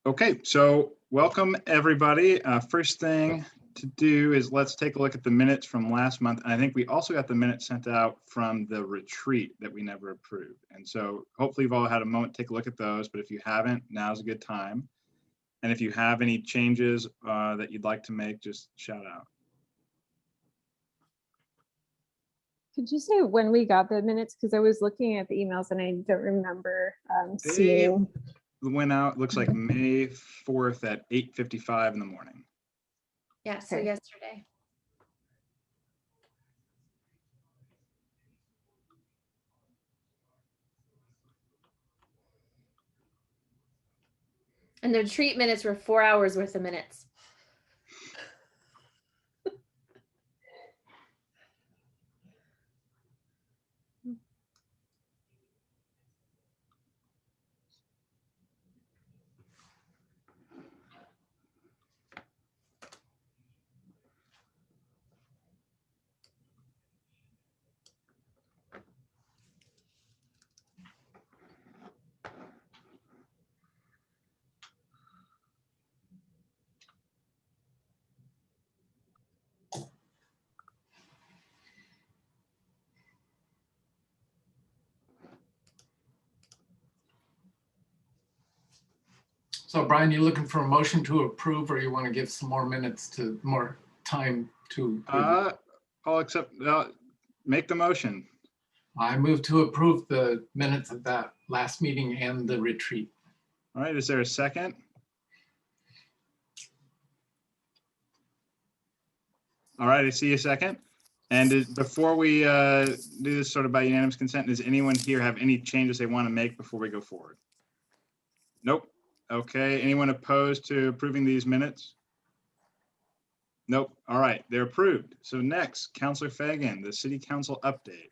Okay, so welcome everybody. First thing to do is let's take a look at the minutes from last month. And I think we also got the minutes sent out from the retreat that we never approved. And so hopefully you've all had a moment to take a look at those, but if you haven't, now's a good time. And if you have any changes that you'd like to make, just shout out. Could you say when we got the minutes? Because I was looking at the emails and I don't remember seeing. Went out, looks like May 4th at 8:55 in the morning. Yeah, so Okay. yesterday. And the retreat minutes were 4 hours worth of minutes. So Brian, you looking for a motion to approve, or you want to give some more minutes to more time to? I'll accept, make the motion. I move to approve the minutes of that last meeting and the retreat. All right, is there a second? All right, I see a second. And before we do this sort of by unanimous consent, does anyone here have any changes they want to make before we go forward? Nope. Okay, anyone opposed to approving these minutes? Nope. All right, they're approved. So next, Councilor Fagin, the City Council update.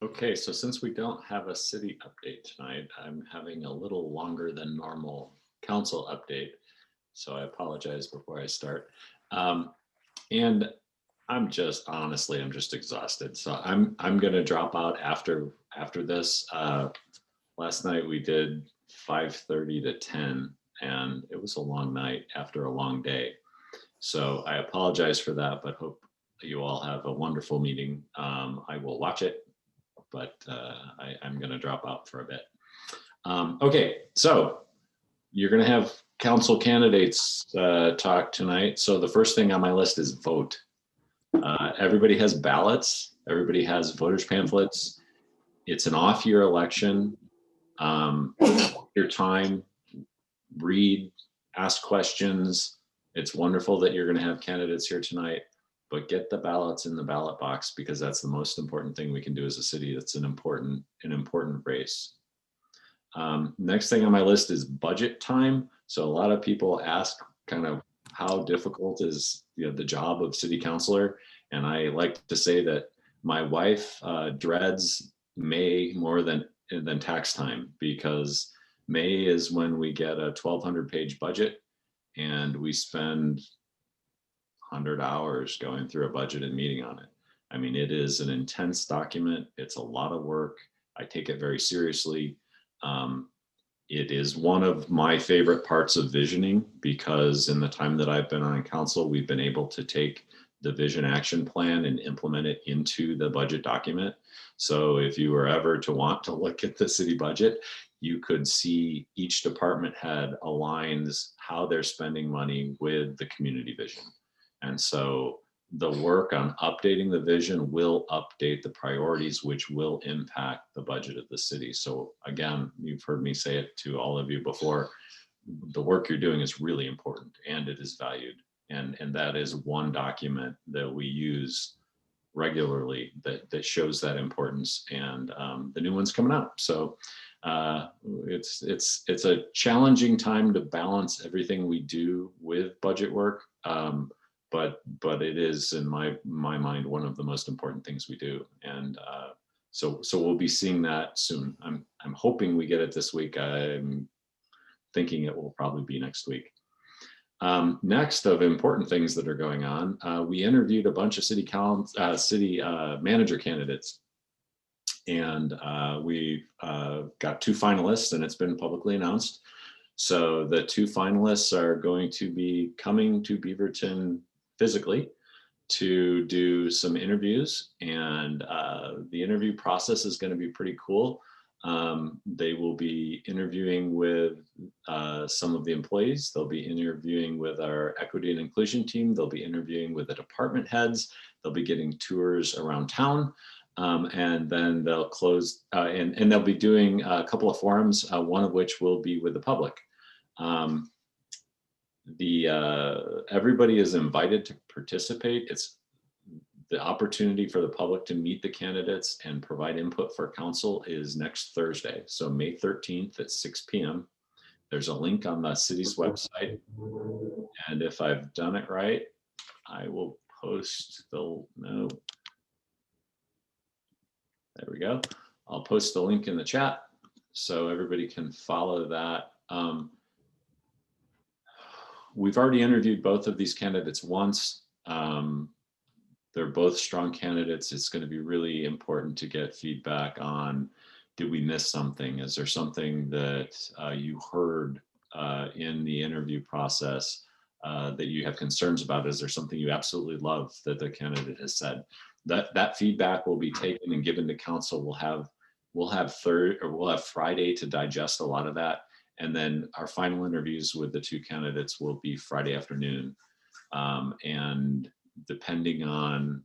Okay, so since we don't have a city update tonight, I'm having a little longer than normal council update. So I apologize before I start. And I'm just, honestly, I'm just exhausted. So I'm gonna drop out after this. Last night we did 5:30 to 10, and it was a long night after a long day. So I apologize for that, but hope you all have a wonderful meeting. I will watch it, but I'm gonna drop out for a bit. Okay, so you're gonna have council candidates talk tonight. So the first thing on my list is vote. Everybody has ballots. Everybody has voters pamphlets. It's an off-year election. Your time, read, ask questions. It's wonderful that you're going to have candidates here tonight, but get the ballots in the ballot box, because that's the most important thing we can do as a city. That's an important race. Next thing on my list is budget time. So a lot of people ask kind of how difficult is the job of city councilor. And I like to say that my wife dreads May more than tax time, because May is when we get a 1,200 page budget and we spend 100 hours going through a budget and meeting on it. I mean, it is an intense document. It's a lot of work. I take it very seriously. It is one of my favorite parts of visioning, because in the time that I've been on council, we've been able to take the vision action plan and implement it into the budget document. So if you were ever to want to look at the city budget, you could see each department head aligns how they're spending money with the community vision. And so the work on updating the vision will update the priorities, which will impact the budget of the city. So again, you've heard me say it to all of you before, the work you're doing is really important and it is valued. And that is one document that we use regularly that shows that importance, and the new one's coming out. So it's a challenging time to balance everything we do with budget work. But it is, in my mind, one of the most important things we do. And so we'll be seeing that soon. I'm hoping we get it this week. I'm thinking it will probably be next week. Next, of important things that are going on, we interviewed a bunch of city manager candidates, and we've got 2 finalists, and it's been publicly announced. So the two finalists are going to be coming to Beaverton physically to do some interviews, and the interview process is going to be pretty cool. They will be interviewing with some of the employees. They'll be interviewing with our equity and inclusion team. They'll be interviewing with the department heads. They'll be getting tours around town. And then they'll close and they'll be doing a couple of forums, one of which will be with the public. Everybody is invited to participate. It's the opportunity for the public to meet the candidates and provide input for council is next Thursday. So May 13th at 6 p.m. There's a link on the city's website. And if I've done it right, I will post there we go. I'll post the link in the chat so everybody can follow that. We've already interviewed both of these candidates once. They're both strong candidates. It's going to be really important to get feedback on, did we miss something? Is there something that you heard in the interview process that you have concerns about? Is there something you absolutely love that the candidate has said? That feedback will be taken and given to council. We'll have Friday to digest a lot of that. And then our final interviews with the two candidates will be Friday afternoon. And depending on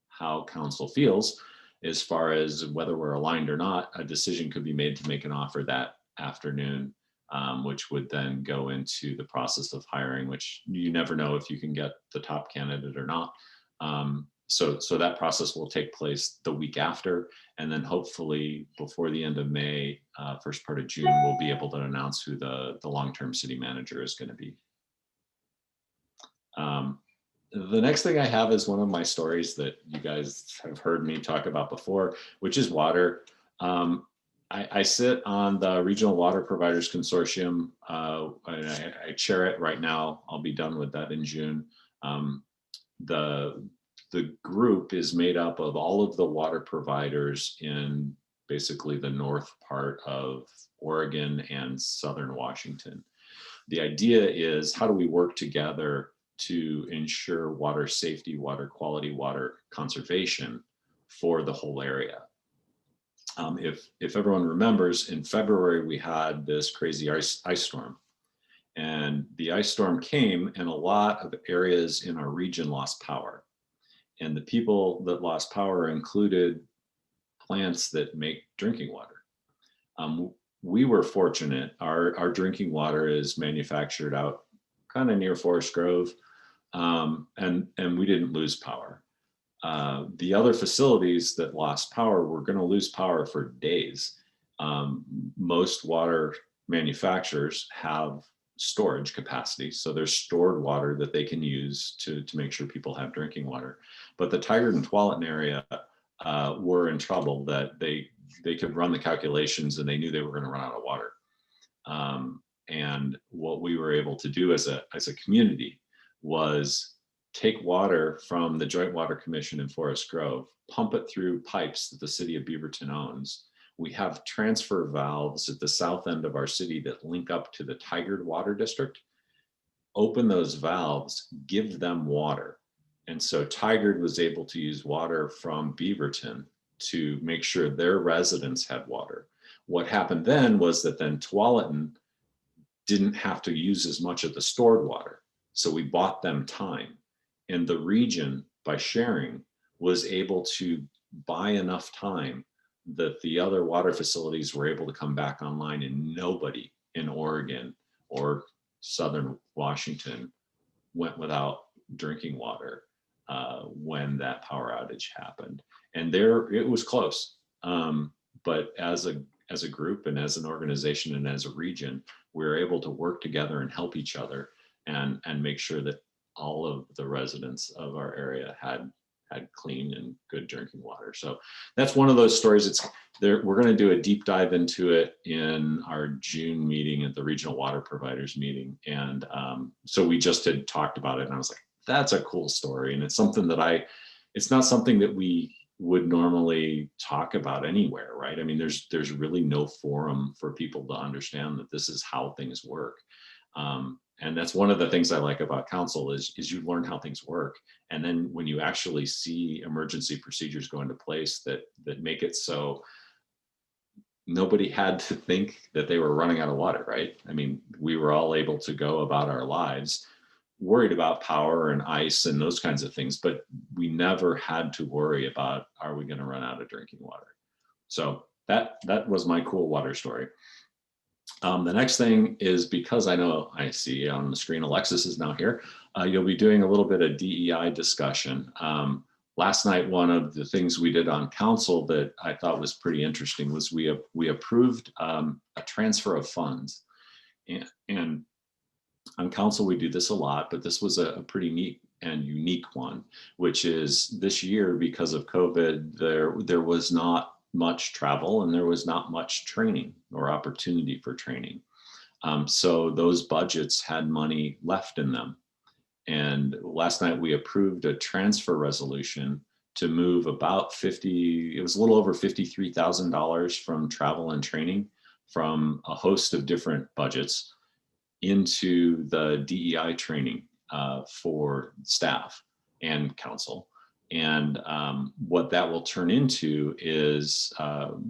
how council feels, as far as whether we're aligned or not, a decision could be made to make an offer that afternoon, which would then go into the process of hiring, which you never know if you can get the top candidate or not. So that process will take place the week after, and then hopefully before the end of May, first part of June, we'll be able to announce who the long-term city manager is going to be. The next thing I have is one of my stories that you guys have heard me talk about before, which is water. I sit on the Regional Water Providers Consortium. I chair it right now. I'll be done with that in June. The group is made up of all of the water providers in basically the north part of Oregon and southern Washington. The idea is, how do we work together to ensure water safety, water quality, water conservation for the whole area? If everyone remembers, in February, we had this crazy ice storm. And the ice storm came and a lot of areas in our region lost power. And the people that lost power included plants that make drinking water. We were fortunate. Our drinking water is manufactured out kind of near Forest Grove, and we didn't lose power. The other facilities that lost power were going to lose power for days. Most water manufacturers have storage capacity, so there's stored water that they can use to make sure people have drinking water. But the Tigard and Tualatin area were in trouble, that they could run the calculations and they knew they were going to run out of water. And what we were able to do as a community was take water from the Joint Water Commission in Forest Grove, pump it through pipes that the city of Beaverton owns. We have transfer valves at the south end of our city that link up to the Tigard Water District. Open those valves, give them water. And so Tigard was able to use water from Beaverton to make sure their residents had water. What happened then was that then Tualatin didn't have to use as much of the stored water. So we bought them time. And the region, by sharing, was able to buy enough time that the other water facilities were able to come back online, and nobody in Oregon or Southern Washington went without drinking water when that power outage happened. And there, it was close. But as a group and as an organization and as a region, we were able to work together and help each other and make sure that all of the residents of our area had clean and good drinking water. So that's one of those stories. We're going to do a deep dive into it in our June meeting at the Regional Water Providers meeting. And so we just had talked about it, and I was like, that's a cool story. And it's something that it's not something that we would normally talk about anywhere, right? I mean, there's really no forum for people to understand that this is how things work. And that's one of the things I like about council is you learn how things work. And then when you actually see emergency procedures go into place that make it so nobody had to think that they were running out of water, right? I mean, we were all able to go about our lives worried about power and ice and those kinds of things, but we never had to worry about, are we going to run out of drinking water? So that was my cool water story. The next thing is, because I see on the screen, Alexis is now here. You'll be doing a little bit of DEI discussion. Last night, one of the things we did on council that I thought was pretty interesting was we approved a transfer of funds. And on council, we do this a lot, but this was a pretty neat and unique one, which is this year, because of COVID, there was not much travel and there was not much training or opportunity for training. So those budgets had money left in them. And last night we approved a transfer resolution to move about it was a little over $53,000 from travel and training from a host of different budgets into the DEI training for staff and council. And what that will turn into is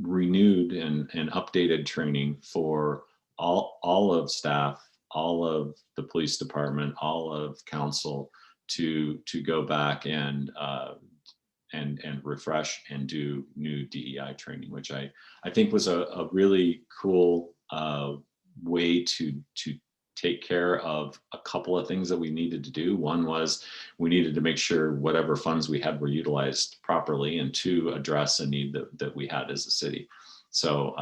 renewed and updated training for all of staff, all of the police department, all of council to go back and refresh and do new DEI training, which I think was a really cool way to take care of a couple of things that we needed to do. One was we needed to make sure whatever funds we had were utilized properly, and two, address a need that we had as a city. So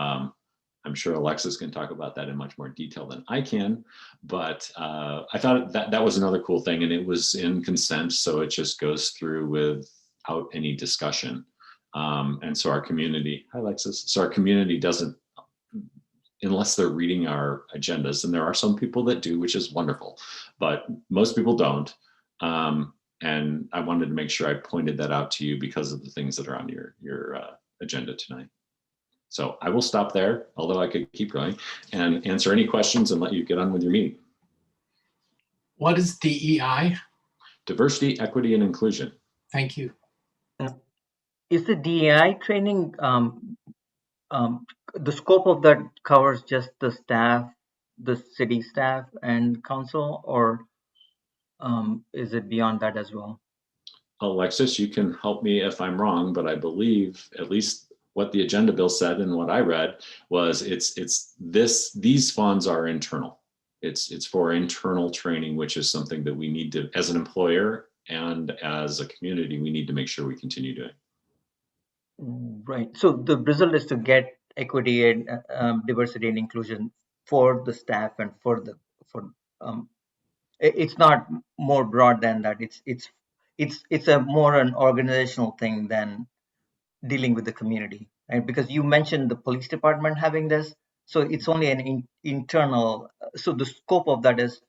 I'm sure Alexis can talk about that in much more detail than I can, but I thought that was another cool thing, and it was in consent, so it just goes through without any discussion. And so our community, hi Alexis, so our community doesn't, unless they're reading our agendas, and there are some people that do, which is wonderful, but most people don't. And I wanted to make sure I pointed that out to you because of the things that are on your agenda tonight. So I will stop there, although I could keep going and answer any questions and let you get on with your meeting. What is DEI? Diversity, equity, and inclusion. Thank you. Is the DEI training, the scope of that covers just the staff, the city staff and council, or is it beyond that as well? Alexis, you can help me if I'm wrong, but I believe at least what the agenda bill said and what I read was these funds are internal. It's for internal training, which is something that we need to, as an employer and as a community, we need to make sure we continue doing. Right. So the result is to get equity and diversity and inclusion for the staff and it's not more broad than that. It's a more an organizational thing than dealing with the community, right? Because you mentioned the police department having this, so it's only an internal. So the scope of that is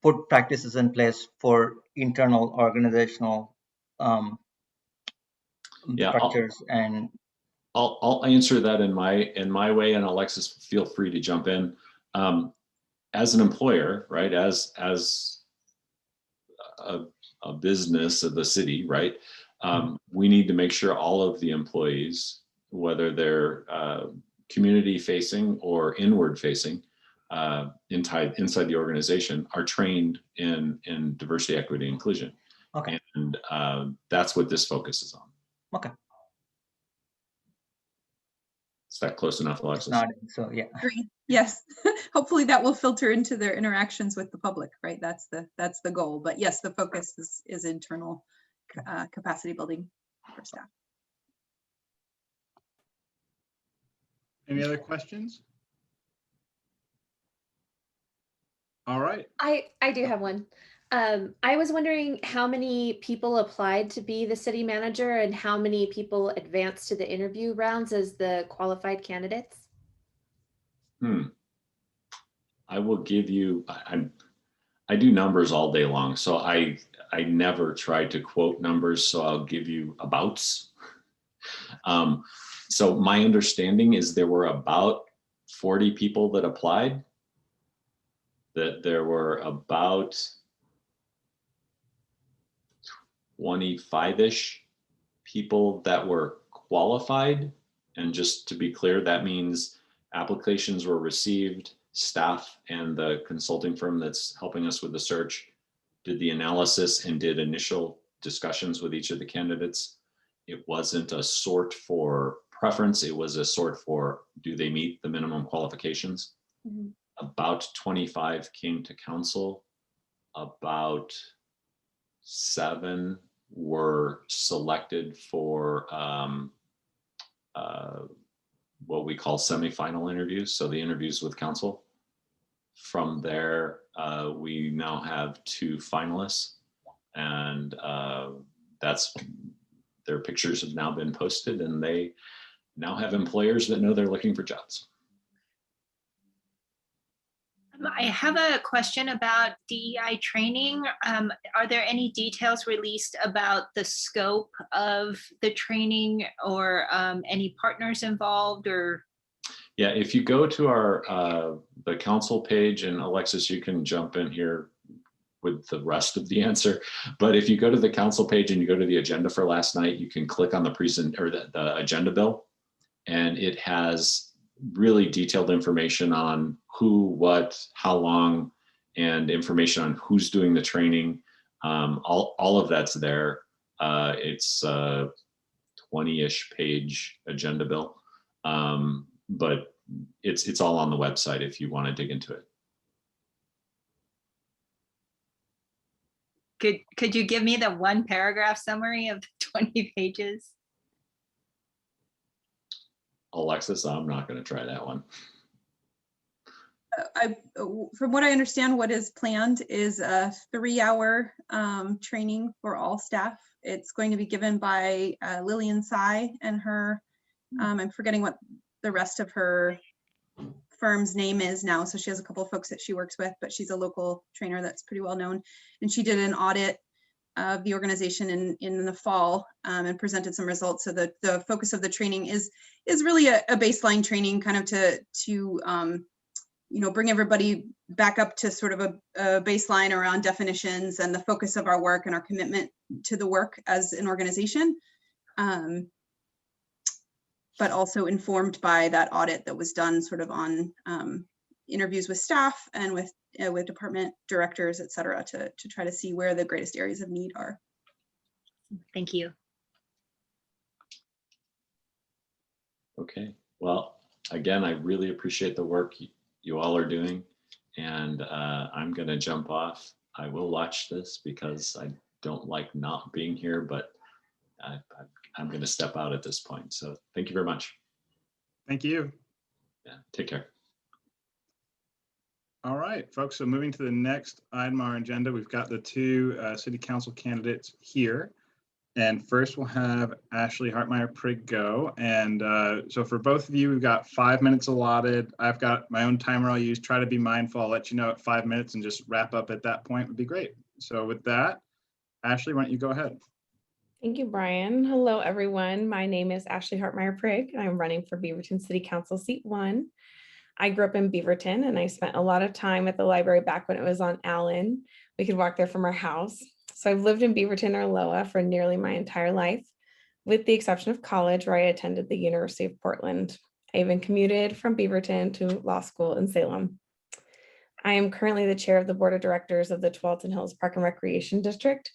put practices in place for internal organizational structures. And I'll answer that in my way, and Alexis, feel free to jump in. As an employer, right, as a business of the city, right, we need to make sure all of the employees, whether they're community facing or inward facing, inside the organization, are trained in diversity, equity, inclusion. Okay. And that's what this focuses on. Okay. Is that close enough, Alexis? So yeah. Agreed. Yes. Hopefully that will filter into their interactions with the public, right? That's the goal. But yes, the focus is internal capacity building for staff. Any other questions? All right. I do have one. I was wondering how many people applied to be the city manager and how many people advanced to the interview rounds as the qualified candidates? I will give you, I do numbers all day long, so I never try to quote numbers, so I'll give you abouts. So my understanding is there were about 40 people that applied, that there were about 25-ish people that were qualified. And just to be clear, that means applications were received, staff and the consulting firm that's helping us with the search did the analysis and did initial discussions with each of the candidates. It wasn't a sort for preference, it was a sort for do they meet the minimum qualifications. Mhm. About 25 came to council, about 7 were selected for what we call semifinal interviews, so the interviews with council. From there, we now have 2 finalists, and that's their pictures have now been posted, and they now have employers that know they're looking for jobs. I have a question about DEI training. Are there any details released about the scope of the training or any partners involved or? Yeah, if you go to our the council page, and Alexis, you can jump in here with the rest of the answer. But if you go to the council page and you go to the agenda for last night, you can click on the the agenda bill, and it has really detailed information on who, what, how long, and information on who's doing the training. All of that's there. It's a 20-ish page agenda bill, but it's all on the website if you want to dig into it. Could you give me the 1 paragraph summary of the 20 pages? Alexis, I'm not going to try that one. From what I understand, what is planned is a 3-hour training for all staff. It's going to be given by Lillian Tsai and her, I'm forgetting what the rest of her firm's name is now. So she has a couple of folks that she works with, but she's a local trainer that's pretty well known. And she did an audit of the organization in the fall and presented some results. So the focus of the training is really a baseline training, kind of to you know, bring everybody back up to sort of a baseline around definitions and the focus of our work and our commitment to the work as an organization, but also informed by that audit that was done sort of on interviews with staff and with department directors, et cetera, to try to see where the greatest areas of need are. Thank you. Okay, well, again, I really appreciate the work you all are doing, and I'm gonna jump off. I will watch this because I don't like not being here, but I'm gonna step out at this point. So thank you very much. Thank you. Yeah, take care. All right, folks, so moving to the next item on our agenda, we've got the 2 city council candidates here. And first we'll have Ashley Hartmeier-Prigg go. And so for both of you, we've got 5 minutes allotted. I've got my own timer I'll use. Try to be mindful. I'll let you know at 5 minutes and just wrap up at that point would be great. So with that, Ashley, why don't you go ahead? Thank you, Brian. Hello, everyone. My name is Ashley Hartmeier-Prigg. I'm running for Beaverton City Council Seat 1. I grew up in Beaverton and I spent a lot of time at the library back when it was on Allen. We could walk there from our house. So I've lived in Beaverton or Loa for nearly my entire life, with the exception of college, where I attended the University of Portland. I even commuted from Beaverton to law school in Salem. I am currently the chair of the board of directors of the Tualatin Hills Park and Recreation District.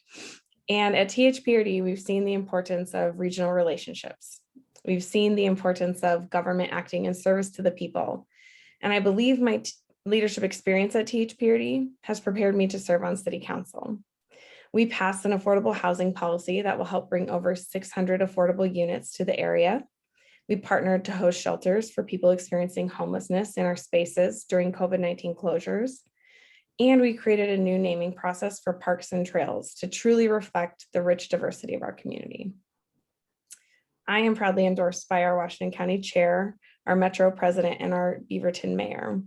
And at THPRD, we've seen the importance of regional relationships. We've seen the importance of government acting in service to the people. And I believe my leadership experience at THPRD has prepared me to serve on city council. We passed an affordable housing policy that will help bring over 600 affordable units to the area. We partnered to host shelters for people experiencing homelessness in our spaces during COVID-19 closures. And we created a new naming process for parks and trails to truly reflect the rich diversity of our community. I am proudly endorsed by our Washington County Chair, our Metro President, and our Beaverton Mayor.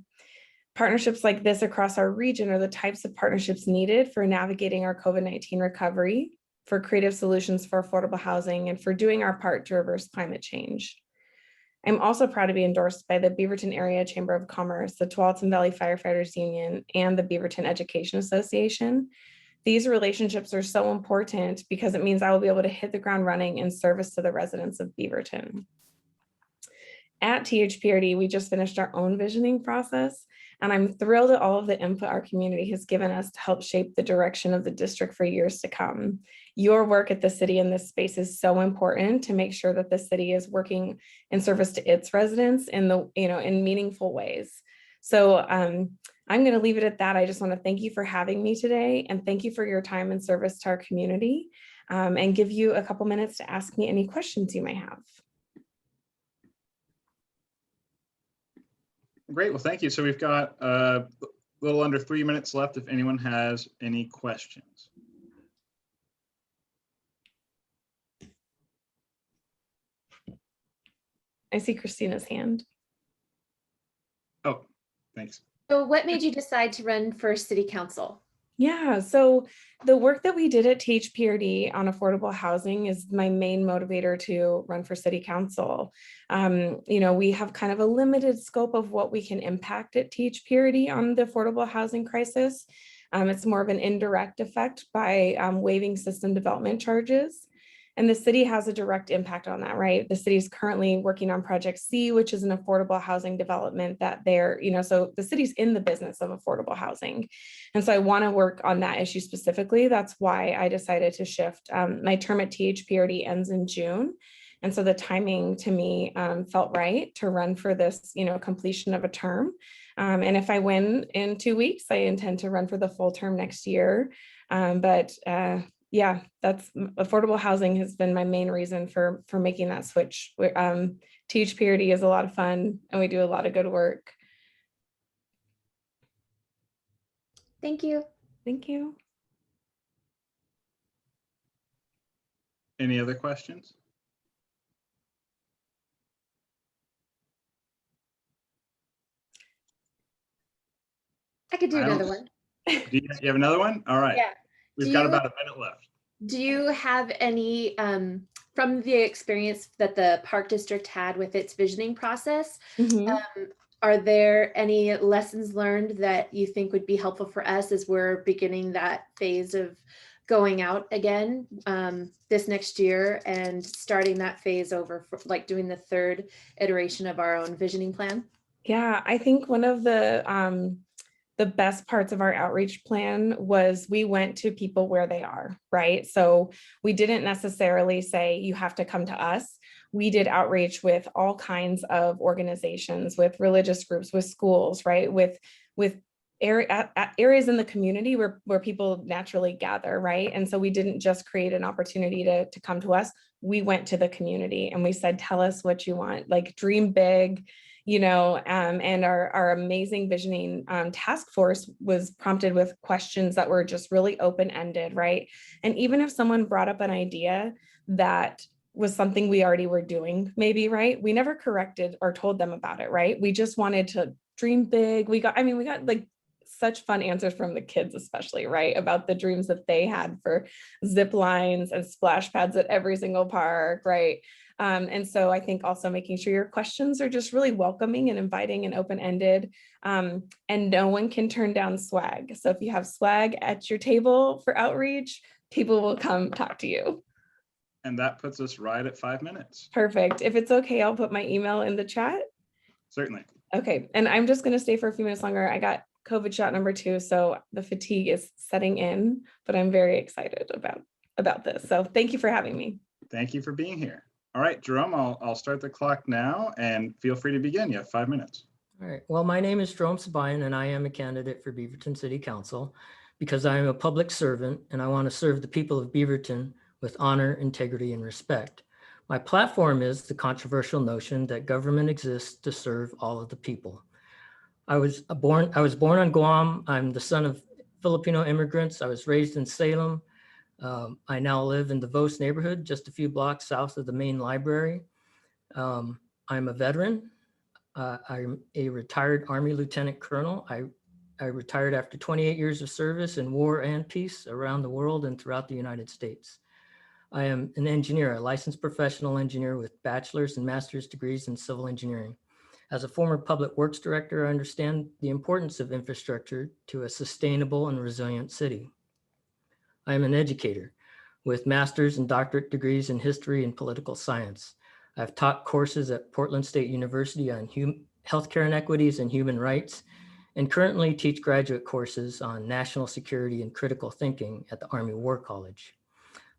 Partnerships like this across our region are the types of partnerships needed for navigating our COVID-19 recovery, for creative solutions for affordable housing, and for doing our part to reverse climate change. I'm also proud to be endorsed by the Beaverton Area Chamber of Commerce, the Tualatin Valley Firefighters Union, and the Beaverton Education Association. These relationships are so important because it means I will be able to hit the ground running in service to the residents of Beaverton. At THPRD, we just finished our own visioning process, and I'm thrilled at all of the input our community has given us to help shape the direction of the district for years to come. Your work at the city in this space is so important to make sure that the city is working in service to its residents in in meaningful ways. So I'm going to leave it at that. I just want to thank you for having me today, and thank you for your time and service to our community, and give you a couple minutes to ask me any questions you may have. Great, well, thank you. So we've got a little under 3 minutes left if anyone has any questions. I see Christina's hand. Oh, thanks. So what made you decide to run for city council? Yeah, so the work that we did at THPRD on affordable housing is my main motivator to run for city council. We have kind of a limited scope of what we can impact at THPRD on the affordable housing crisis. It's more of an indirect effect by waiving system development charges. And the city has a direct impact on that, right? The city is currently working on Project C, which is an affordable housing development that so the city's in the business of affordable housing. And so I want to work on that issue specifically. That's why I decided to shift. My term at THPRD ends in June. And so the timing to me felt right to run for this, completion of a term. And if I win in 2 weeks, I intend to run for the full term next year. Yeah, that's affordable housing has been my main reason for making that switch. THPRD is a lot of fun and we do a lot of good work. Thank you. Thank you. Any other questions? I could do another one. Do you have another one? All right. Yeah. We've got about a minute left. Do you have any, from the experience that the Park District had with its visioning process, are there any lessons learned that you think would be helpful for us as we're beginning that phase of going out again this next year and starting that phase over, for, like doing the third iteration of our own visioning plan? Yeah, I think one of the best parts of our outreach plan was we went to people where they are, right? So we didn't necessarily say you have to come to us. We did outreach with all kinds of organizations, with religious groups, with schools, right? With areas in the community where people naturally gather, right? And so we didn't just create an opportunity to come to us. We went to the community and we said, tell us what you want, like dream big, and our amazing visioning task force was prompted with questions that were just really open-ended, right? And even if someone brought up an idea that was something we already were doing, maybe, right? We never corrected or told them about it, right? We just wanted to dream big. We got like such fun answers from the kids, especially, right? About the dreams that they had for zip lines and splash pads at every single park, right? And so I think also making sure your questions are just really welcoming and inviting and open-ended, and no one can turn down swag. So if you have swag at your table for outreach, people will come talk to you. And that puts us right at 5 minutes. Perfect. If it's okay, I'll put my email in the chat. Certainly. Okay. And I'm just going to stay for a few minutes longer. I got COVID shot number 2, so the fatigue is setting in, but I'm very excited about this. So thank you for having me. Thank you for being here. All right, Jerome, I'll start the clock now and feel free to begin. You have 5 minutes. All right. Well, my name is Jerome Sibayan and I am a candidate for Beaverton City Council because I am a public servant and I want to serve the people of Beaverton with honor, integrity, and respect. My platform is the controversial notion that government exists to serve all of the people. I was born on Guam. I'm the son of Filipino immigrants. I was raised in Salem. I now live in the Vos neighborhood, just a few blocks south of the main library. I'm a veteran. I'm a retired Army Lieutenant Colonel. I retired after 28 years of service in war and peace around the world and throughout the United States. I am an engineer, a licensed professional engineer with bachelor's and master's degrees in civil engineering. As a former public works director, I understand the importance of infrastructure to a sustainable and resilient city. I am an educator with master's and doctorate degrees in history and political science. I've taught courses at Portland State University on healthcare inequities and human rights, and currently teach graduate courses on national security and critical thinking at the Army War College.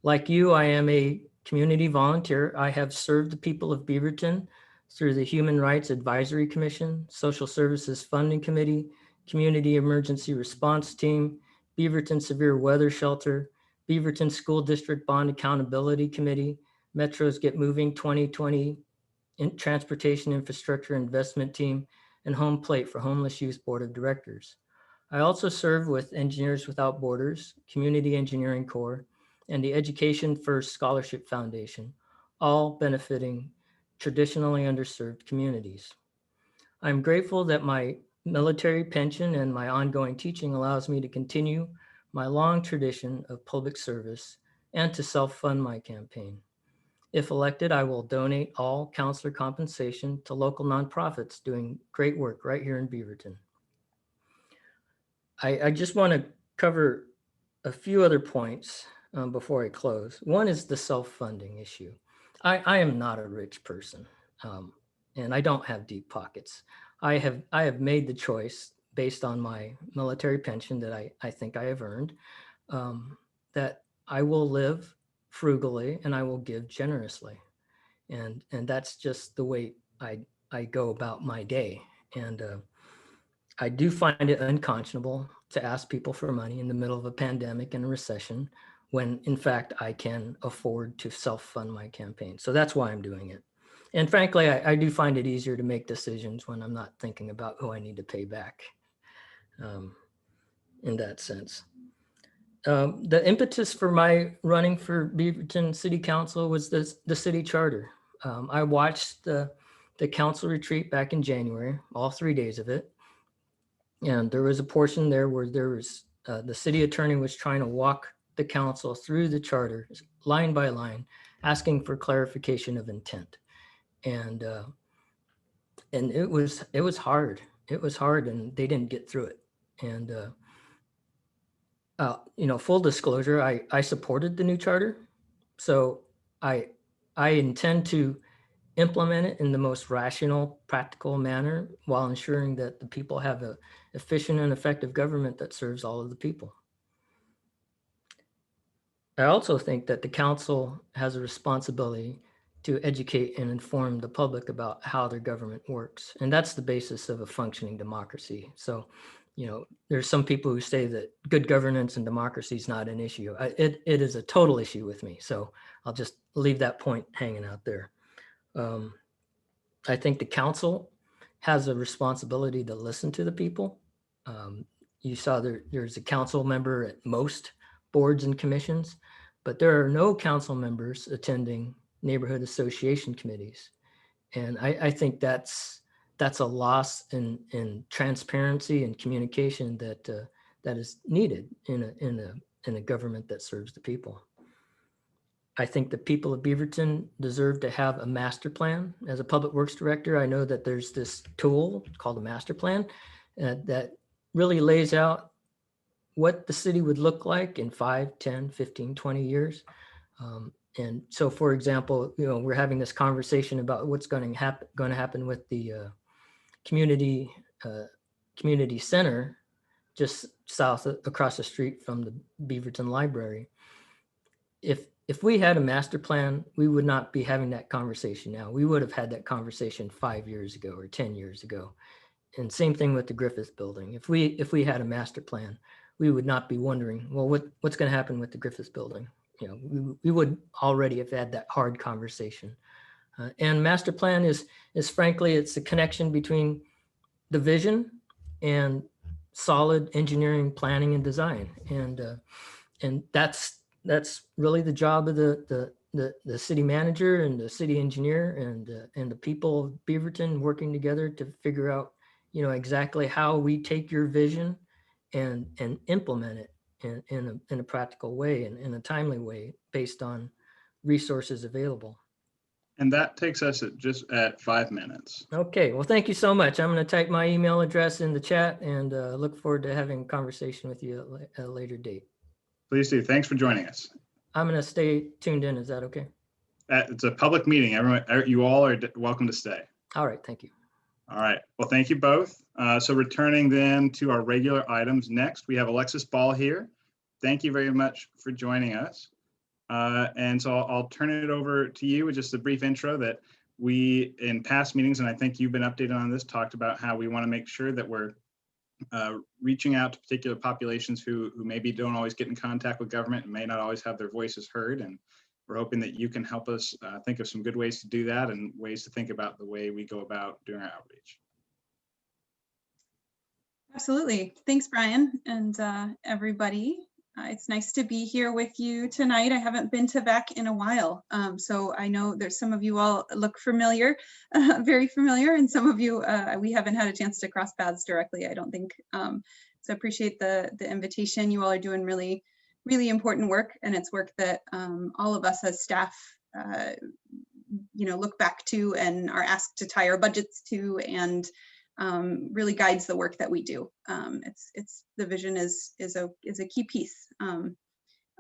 Like you, I am a community volunteer. I have served the people of Beaverton through the Human Rights Advisory Commission, Social Services Funding Committee, Community Emergency Response Team, Beaverton Severe Weather Shelter, Beaverton School District Bond Accountability Committee, Metro's Get Moving 2020 Transportation Infrastructure Investment Team, and Home Plate for Homeless Youth Board of Directors. I also serve with Engineers Without Borders, Community Engineering Corps, and the Education First Scholarship Foundation, all benefiting traditionally underserved communities. I'm grateful that my military pension and my ongoing teaching allows me to continue my long tradition of public service and to self-fund my campaign. If elected, I will donate all counselor compensation to local nonprofits doing great work right here in Beaverton. I just want to cover a few other points before I close. One is the self-funding issue. I am not a rich person, and I don't have deep pockets. I have made the choice based on my military pension that I think I have earned, that I will live frugally and I will give generously. And that's just the way I go about my day. And I do find it unconscionable to ask people for money in the middle of a pandemic and a recession when in fact I can afford to self-fund my campaign. So that's why I'm doing it. And frankly, I do find it easier to make decisions when I'm not thinking about who I need to pay back in that sense. The impetus for my running for Beaverton City Council was the city charter. I watched the council retreat back in January, all 3 days of it. And there was a portion there where there was the city attorney was trying to walk the council through the charter line by line, asking for clarification of intent. And it was hard. It was hard, and they didn't get through it. And full disclosure, I supported the new charter, so I intend to implement it in the most rational, practical manner while ensuring that the people have an efficient and effective government that serves all of the people. I also think that the council has a responsibility to educate and inform the public about how their government works. And that's the basis of a functioning democracy. So, there's some people who say that good governance and democracy is not an issue. It is a total issue with me. So I'll just leave that point hanging out there. I think the council has a responsibility to listen to the people. You saw there's a council member at most boards and commissions, but there are no council members attending neighborhood association committees. And I think that's a loss in transparency and communication that is needed in a government that serves the people. I think the people of Beaverton deserve to have a master plan. As a public works director, I know that there's this tool called a master plan that really lays out what the city would look like in 5, 10, 15, 20 years. And so, for example, we're having this conversation about what's going to happen with the community center just south across the street from the Beaverton Library. If we had a master plan, we would not be having that conversation now. We would have had that conversation 5 years ago or 10 years ago. And same thing with the Griffith building. If we had a master plan, we would not be wondering, well, what's going to happen with the Griffith building? We would already have had that hard conversation. And master plan is frankly, it's a connection between the vision and solid engineering, planning, and design. And that's really the job of the city manager and the city engineer and the people of Beaverton working together to figure out, exactly how we take your vision and implement it in a practical way and in a timely way based on resources available. And that takes us at 5 minutes. Okay, well, thank you so much. I'm going to type my email address in the chat and look forward to having a conversation with you at a later date. Please do. Thanks for joining us. I'm going to stay tuned in. Is that okay? It's a public meeting. Everyone, you all are welcome to stay. All right, thank you. All right. Well, thank you both. So returning then to our regular items, next we have Alexis Ball here. Thank you very much for joining us. And so I'll turn it over to you with just a brief intro that we, in past meetings, and I think you've been updated on this, talked about how we want to make sure that we're reaching out to particular populations who maybe don't always get in contact with government and may not always have their voices heard. And we're hoping that you can help us think of some good ways to do that and ways to think about the way we go about doing our outreach. Absolutely. Thanks, Brian, and everybody. It's nice to be here with you tonight. I haven't been to VAC in a while, so I know there's some of you all look familiar, very familiar, and some of you we haven't had a chance to cross paths directly, I don't think. So I appreciate the invitation. You all are doing really, really important work, and it's work that all of us as staff, look back to and are asked to tie our budgets to, and really guides the work that we do. It's the vision is a key piece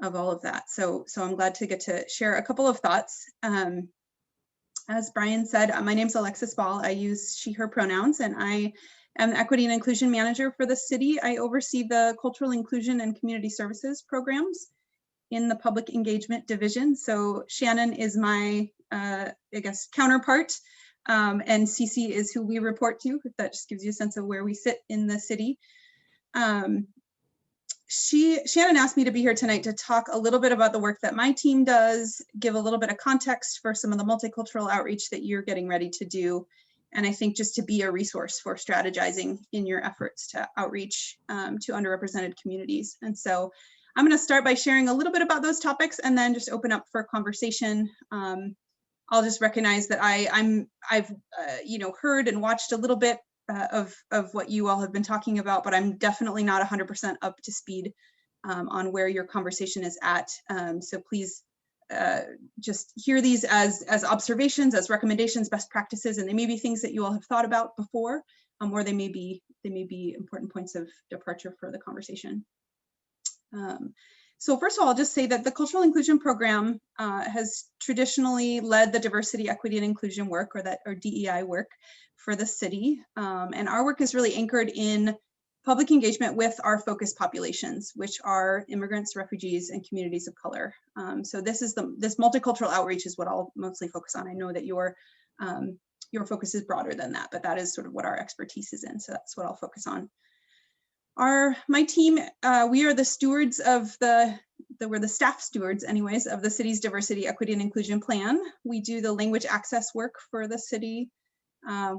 of all of that. So I'm glad to get to share a couple of thoughts. As Brian said, my name's Alexis Ball. I use she, her pronouns, and I am the Equity and Inclusion Manager for the city. I oversee the Cultural Inclusion and Community Services programs in the Public Engagement Division. So Shannon is my, counterpart. And Cece is who we report to, if that just gives you a sense of where we sit in the city. Shannon asked me to be here tonight to talk a little bit about the work that my team does, give a little bit of context for some of the multicultural outreach that you're getting ready to do, and I think just to be a resource for strategizing in your efforts to outreach to underrepresented communities. And so I'm going to start by sharing a little bit about those topics and then just open up for conversation. I'll just recognize that I've heard and watched a little bit of what you all have been talking about, but I'm definitely not 100% up to speed on where your conversation is at. So please just hear these as observations, as recommendations, best practices, and they may be things that you all have thought about before, or they may be important points of departure for the conversation. So first of all, I'll just say that the Cultural Inclusion Program has traditionally led the diversity, equity, and inclusion work, or DEI work for the city. And our work is really anchored in public engagement with our focus populations, which are immigrants, refugees, and communities of color. So this multicultural outreach is what I'll mostly focus on. I know that your focus is broader than that, but that is sort of what our expertise is in. So that's what I'll focus on. My team, we are the stewards of we're the staff stewards anyways, of the city's diversity, equity, and inclusion plan. We do the language access work for the city.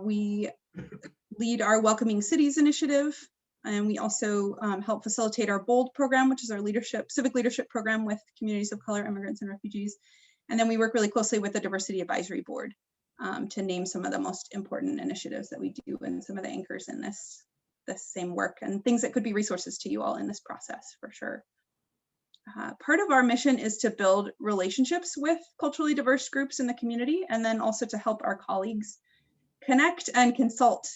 We lead our Welcoming Cities initiative, and we also help facilitate our BOLD program, which is our civic leadership program with communities of color, immigrants, and refugees. And then we work really closely with the Diversity Advisory Board to name some of the most important initiatives that we do and some of the anchors in this same work and things that could be resources to you all in this process for sure. Part of our mission is to build relationships with culturally diverse groups in the community, and then also to help our colleagues connect and consult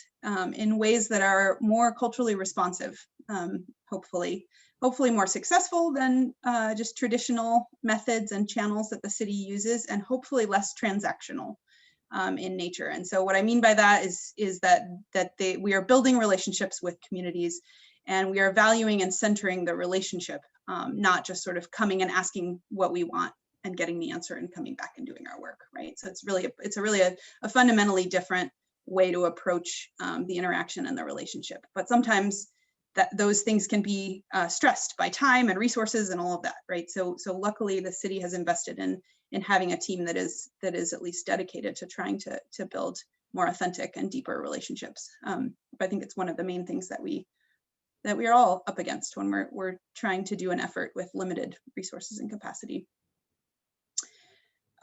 in ways that are more culturally responsive, hopefully more successful than just traditional methods and channels that the city uses, and hopefully less transactional in nature. And so what I mean by that is that we are building relationships with communities, and we are valuing and centering the relationship, not just sort of coming and asking what we want and getting the answer and coming back and doing our work, right? So it's really a fundamentally different way to approach the interaction and the relationship. But sometimes those things can be stressed by time and resources and all of that, right? So luckily the city has invested in having a team that is at least dedicated to trying to build more authentic and deeper relationships. I think it's one of the main things that we are all up against when we're trying to do an effort with limited resources and capacity.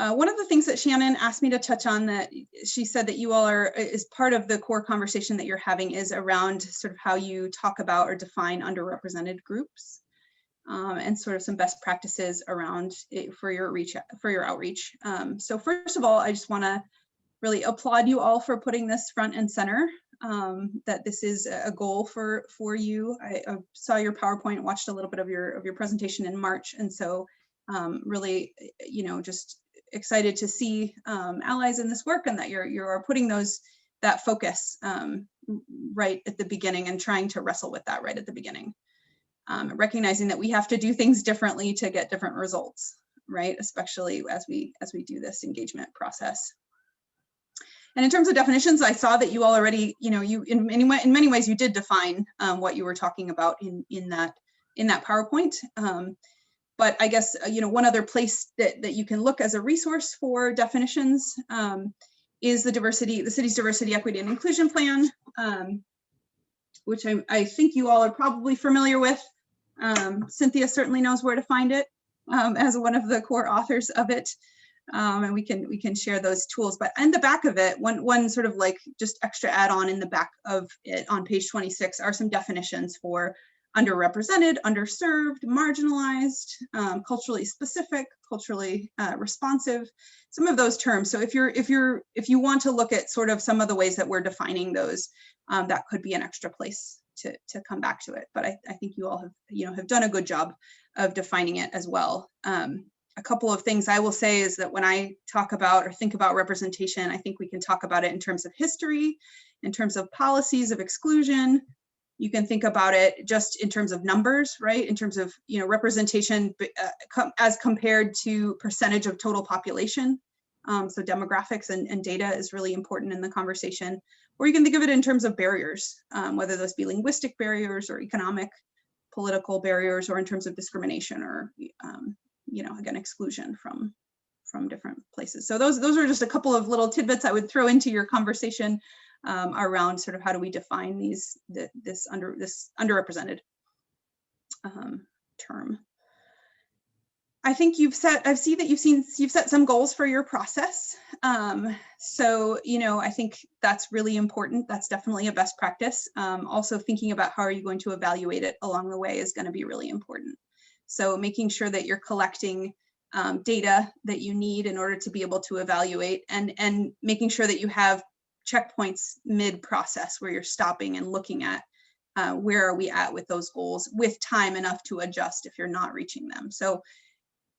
One of the things that Shannon asked me to touch on that she said that you all is part of the core conversation that you're having is around sort of how you talk about or define underrepresented groups. and sort of some best practices around it for your outreach. So first of all, I just want to really applaud you all for putting this front and center, that this is a goal for you. I saw your PowerPoint, watched a little bit of your presentation in March, and so really, just excited to see allies in this work, and that you're putting that focus right at the beginning and trying to wrestle with that right at the beginning. Recognizing that we have to do things differently to get different results, right? Especially as we do this engagement process. And in terms of definitions, I saw that you all already, in many ways you did define what you were talking about in that PowerPoint. But I guess, one other place that you can look as a resource for definitions is the city's diversity, equity, and inclusion plan, which I think you all are probably familiar with. Cynthia certainly knows where to find it as one of the core authors of it. And we can share those tools. But in the back of it, one sort of like just extra add-on in the back of it on page 26 are some definitions for underrepresented, underserved, marginalized, culturally specific, culturally responsive, some of those terms. So if you want to look at sort of some of the ways that we're defining those, that could be an extra place to come back to it. But I think you all have done a good job of defining it as well. A couple of things I will say is that when I talk about or think about representation, I think we can talk about it in terms of history, in terms of policies of exclusion. You can think about it just in terms of numbers, right? In terms of representation as compared to percentage of total population. So demographics and data is really important in the conversation. Or you can think of it in terms of barriers, whether those be linguistic barriers or economic, political barriers, or in terms of discrimination or again, exclusion from different places. So those are just a couple of little tidbits I would throw into your conversation around sort of how do we define this underrepresented term. I think I see that you've set some goals for your process. So, I think that's really important. That's definitely a best practice. Also thinking about how are you going to evaluate it along the way is going to be really important. So making sure that you're collecting data that you need in order to be able to evaluate, and making sure that you have checkpoints mid-process where you're stopping and looking at where are we at with those goals with time enough to adjust if you're not reaching them. So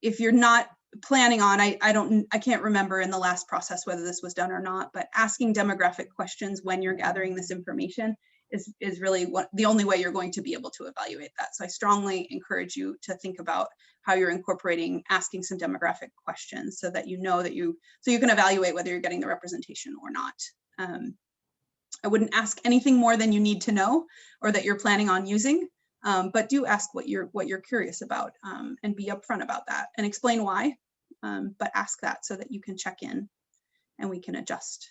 if you're not planning on, I can't remember in the last process whether this was done or not, but asking demographic questions when you're gathering this information is really the only way you're going to be able to evaluate that. So I strongly encourage you to think about how you're incorporating asking some demographic questions so that you can evaluate whether you're getting the representation or not. I wouldn't ask anything more than you need to know or that you're planning on using, but do ask what you're curious about, and be upfront about that and explain why, but ask that so that you can check in and we can adjust.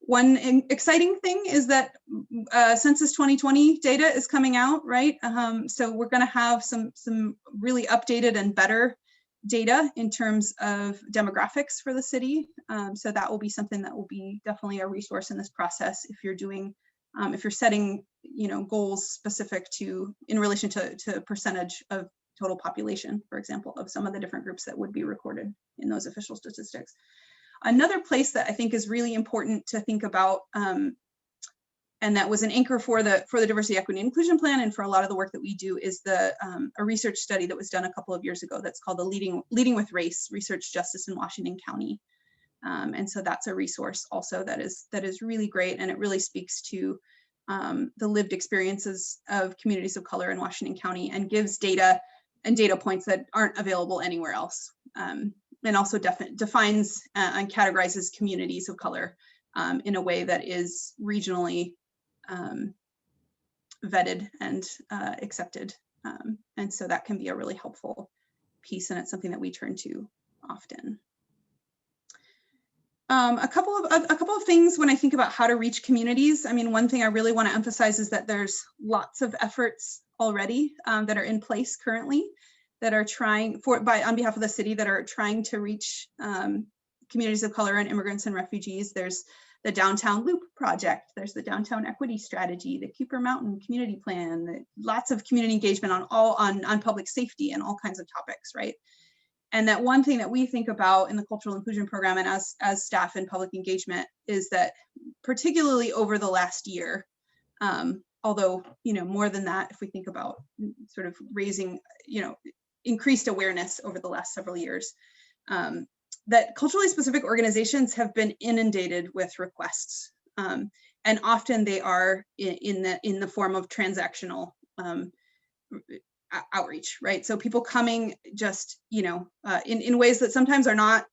One exciting thing is that Census 2020 data is coming out, right? So we're going to have some really updated and better data in terms of demographics for the city. So that will be something that will be definitely a resource in this process if you're setting goals specific in relation to percentage of total population, for example, of some of the different groups that would be recorded in those official statistics. Another place that I think is really important to think about, and that was an anchor for the diversity, equity, and inclusion plan, and for a lot of the work that we do, is a research study that was done a couple of years ago that's called the Leading with Race, Research Justice in Washington County. And so that's a resource also that is really great, and it really speaks to the lived experiences of communities of color in Washington County, and gives data and data points that aren't available anywhere else. And also defines and categorizes communities of color in a way that is regionally vetted and accepted. And so that can be a really helpful piece, and it's something that we turn to often. A couple of things when I think about how to reach communities. I mean, one thing I really want to emphasize is that there's lots of efforts already that are in place currently that are on behalf of the city, that are trying to reach communities of color and immigrants and refugees. There's the Downtown Loop project. There's the Downtown Equity Strategy, the Cooper Mountain Community Plan, lots of community engagement on public safety and all kinds of topics, right? And that one thing that we think about in the cultural inclusion program and as staff in public engagement is that particularly over the last year, although, more than that, if we think about sort of raising, increased awareness over the last several years, that culturally specific organizations have been inundated with requests. And often they are in the form of transactional outreach, right? So people coming just, in ways that sometimes are not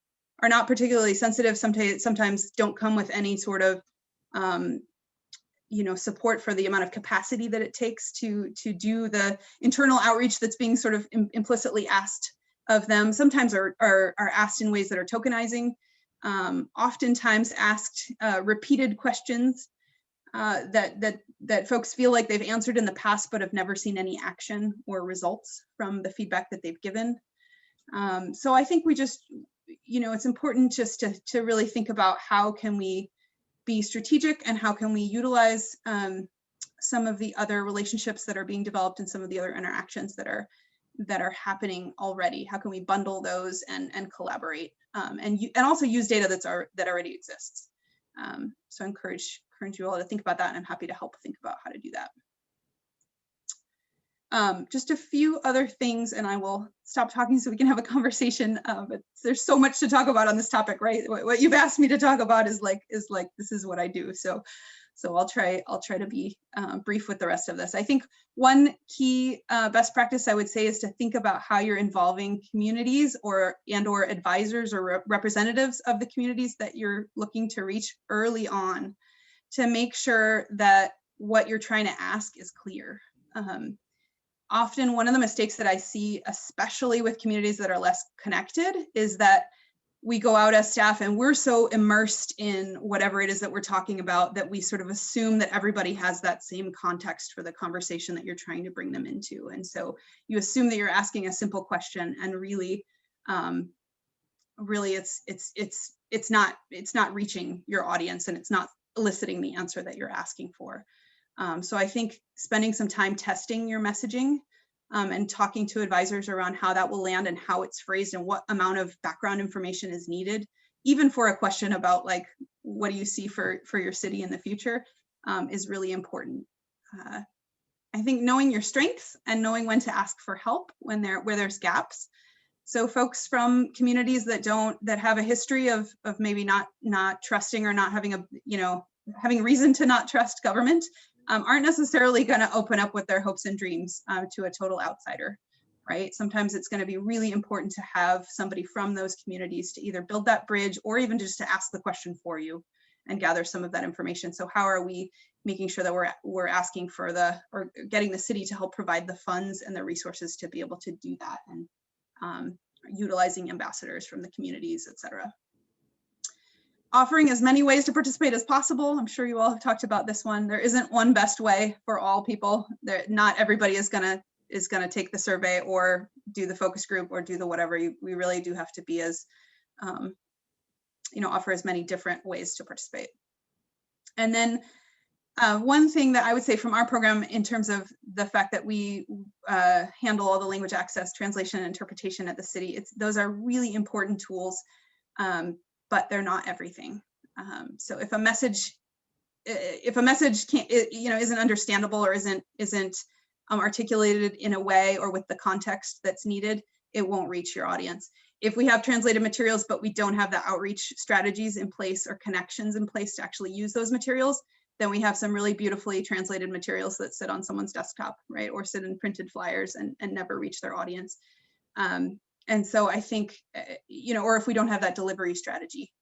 particularly sensitive, sometimes don't come with any sort of, support for the amount of capacity that it takes to do the internal outreach that's being sort of implicitly asked of them. Sometimes are asked in ways that are tokenizing, oftentimes asked repeated questions that folks feel like they've answered in the past but have never seen any action or results from the feedback that they've given. So I think we just, it's important just to really think about how can we be strategic and how can we utilize some of the other relationships that are being developed and some of the other interactions that are happening already. How can we bundle those and collaborate and also use data that already exists. So I encourage you all to think about that, and I'm happy to help think about how to do that. Just a few other things, and I will stop talking so we can have a conversation. But there's so much to talk about on this topic, right? What you've asked me to talk about is like this is what I do. So I'll try to be brief with the rest of this. I think one key best practice I would say is to think about how you're involving communities or advisors or representatives of the communities that you're looking to reach early on, to make sure that what you're trying to ask is clear. Often one of the mistakes that I see, especially with communities that are less connected, is that we go out as staff and we're so immersed in whatever it is that we're talking about that we sort of assume that everybody has that same context for the conversation that you're trying to bring them into. And so you assume that you're asking a simple question, and really it's not reaching your audience, and it's not eliciting the answer that you're asking for. So I think spending some time testing your messaging and talking to advisors around how that will land and how it's phrased and what amount of background information is needed, even for a question about like, what do you see for your city in the future, is really important. I think knowing your strengths and knowing when to ask for help where there's gaps. So folks from communities that have a history of maybe not trusting or not having having reason to not trust government, aren't necessarily going to open up with their hopes and dreams to a total outsider, right? Sometimes it's going to be really important to have somebody from those communities to either build that bridge or even just to ask the question for you and gather some of that information. So how are we making sure that we're asking for or getting the city to help provide the funds and the resources to be able to do that, and utilizing ambassadors from the communities, et cetera. Offering as many ways to participate as possible. I'm sure you all have talked about this one. There isn't one best way for all people. Not everybody is gonna take the survey or do the focus group or do the whatever. We really do have to be as, offer as many different ways to participate. And then one thing that I would say from our program in terms of the fact that we handle all the language access, translation, and interpretation at the city, those are really important tools. But they're not everything. So if a message can't, isn't understandable or isn't articulated in a way or with the context that's needed, it won't reach your audience. If we have translated materials, but we don't have the outreach strategies in place or connections in place to actually use those materials, then we have some really beautifully translated materials that sit on someone's desktop, right? Or sit in printed flyers and never reach their audience. And so I think, or if we don't have that delivery strategy,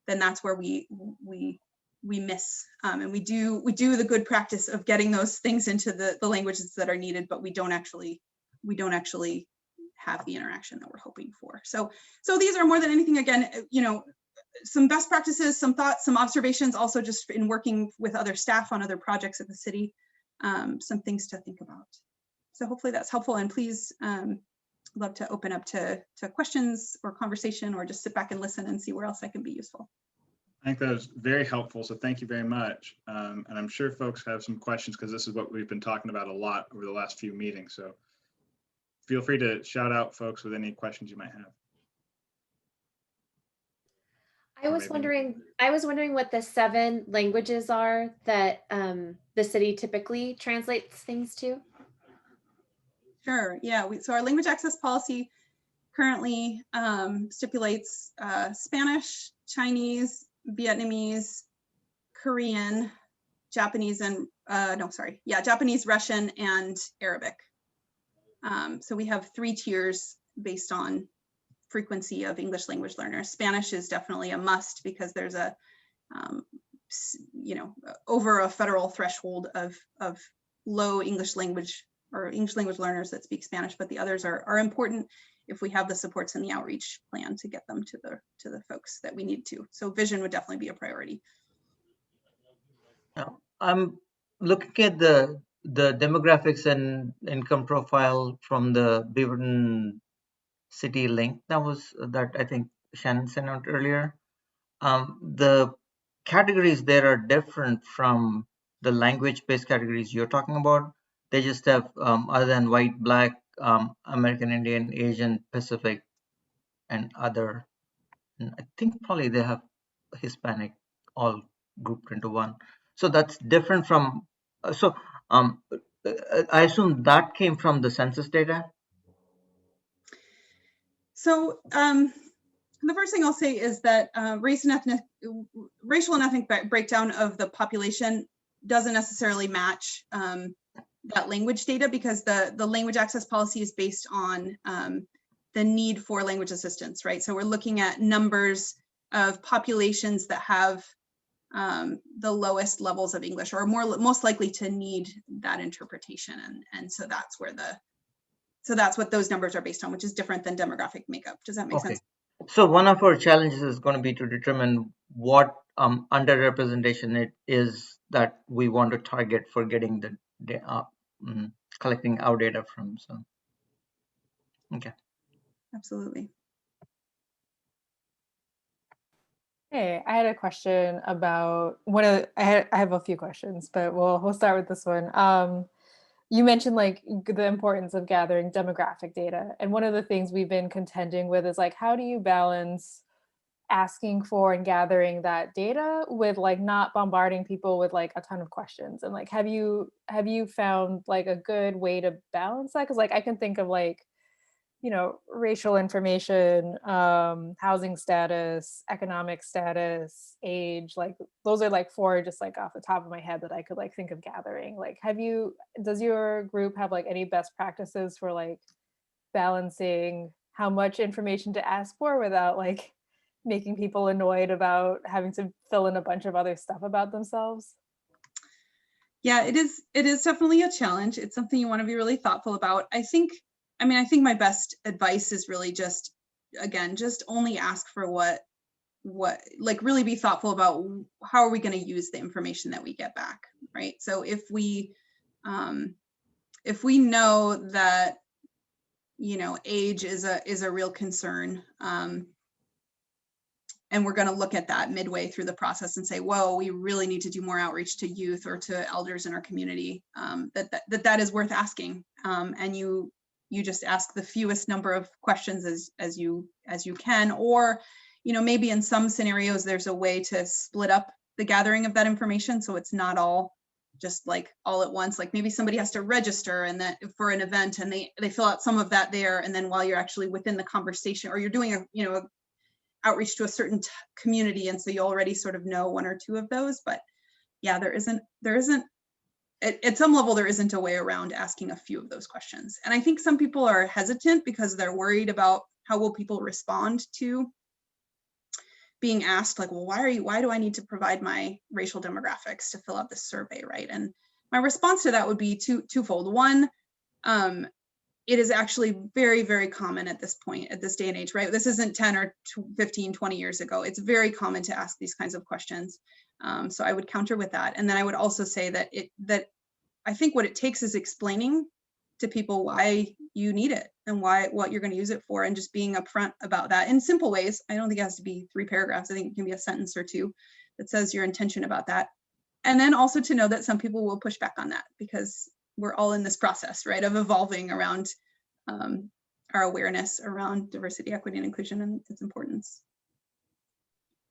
then that's where we miss. And we do the good practice of getting those things into the languages that are needed, but we don't actually have the interaction that we're hoping for. So these are more than anything, again, some best practices, some thoughts, some observations, also just in working with other staff on other projects at the city, some things to think about. So hopefully that's helpful, and please, love to open up to questions or conversation, or just sit back and listen and see where else I can be useful. I think that was very helpful. So thank you very much. And I'm sure folks have some questions because this is what we've been talking about a lot over the last few meetings. So feel free to shout out folks with any questions you might have. I was wondering what the 7 languages are that the city typically translates things to. Sure, yeah, so our language access policy currently stipulates Spanish, Chinese, Vietnamese, Korean, Japanese, and Japanese, Russian, and Arabic. So we have 3 tiers based on frequency of English language learners. Spanish is definitely a must because there's a, over a federal threshold of low English language or English language learners that speak Spanish, but the others are important if we have the supports in the outreach plan to get them to the folks that we need to. So vision would definitely be a priority. I'm looking at the demographics and income profile from the Beaverton city link that I think Shannon sent out earlier. The categories there are different from the language-based categories you're talking about. They just have other than white, black, American Indian, Asian, Pacific, and other. And I think probably they have Hispanic all grouped into one. So that's different from. I assume that came from the census data. So the first thing I'll say is that racial and ethnic breakdown of the population doesn't necessarily match that language data because the language access policy is based on the need for language assistance, right? So we're looking at numbers of populations that have the lowest levels of English or most likely to need that interpretation. And so that's where that's what those numbers are based on, which is different than demographic makeup. Does that make sense? So one of our challenges is going to be to determine what underrepresentation it is that we want to target for getting the collecting our data from. So, okay. Absolutely. Hey, I had a question about I have a few questions, but we'll start with this one. You mentioned like the importance of gathering demographic data. And one of the things we've been contending with is like, how do you balance asking for and gathering that data with like not bombarding people with like a ton of questions? And like, have you found like a good way to balance that? Cause like, I can think of like, racial information, housing status, economic status, age, like those are like 4 just like off the top of my head that I could like think of gathering. Like, does your group have like any best practices for like balancing how much information to ask for without like making people annoyed about having to fill in a bunch of other stuff about themselves? Yeah, it is definitely a challenge. It's something you want to be really thoughtful about. I think my best advice is really just only ask for what like really be thoughtful about how are we going to use the information that we get back, right? So if we know that age is a real concern, and we're going to look at that midway through the process and say, whoa, we really need to do more outreach to youth or to elders in our community, that is worth asking, and you just ask the fewest number of questions as you can, or maybe in some scenarios there's a way to split up the gathering of that information so it's not all just like all at once. Like maybe somebody has to register and that for an event and they fill out some of that there, and then while you're actually within the conversation or you're doing a outreach to a certain community, and so you already sort of know 1 or 2 of those. But yeah, there isn't at some level, there isn't a way around asking a few of those questions. And I think some people are hesitant because they're worried about how will people respond to being asked, like, well, why do I need to provide my racial demographics to fill out this survey, right? And my response to that would be twofold. One, it is actually very, very common at this point, at this day and age, right? This isn't 10 or 15, 20 years ago. It's very common to ask these kinds of questions. So I would counter with that. And then I would also say that I think what it takes is explaining to people why you need it and what you're going to use it for, and just being upfront about that in simple ways. I don't think it has to be 3 paragraphs. I think it can be a sentence or 2 that says your intention about that. And then also to know that some people will push back on that, because we're all in this process, right, of evolving around our awareness around diversity, equity, and inclusion and its importance.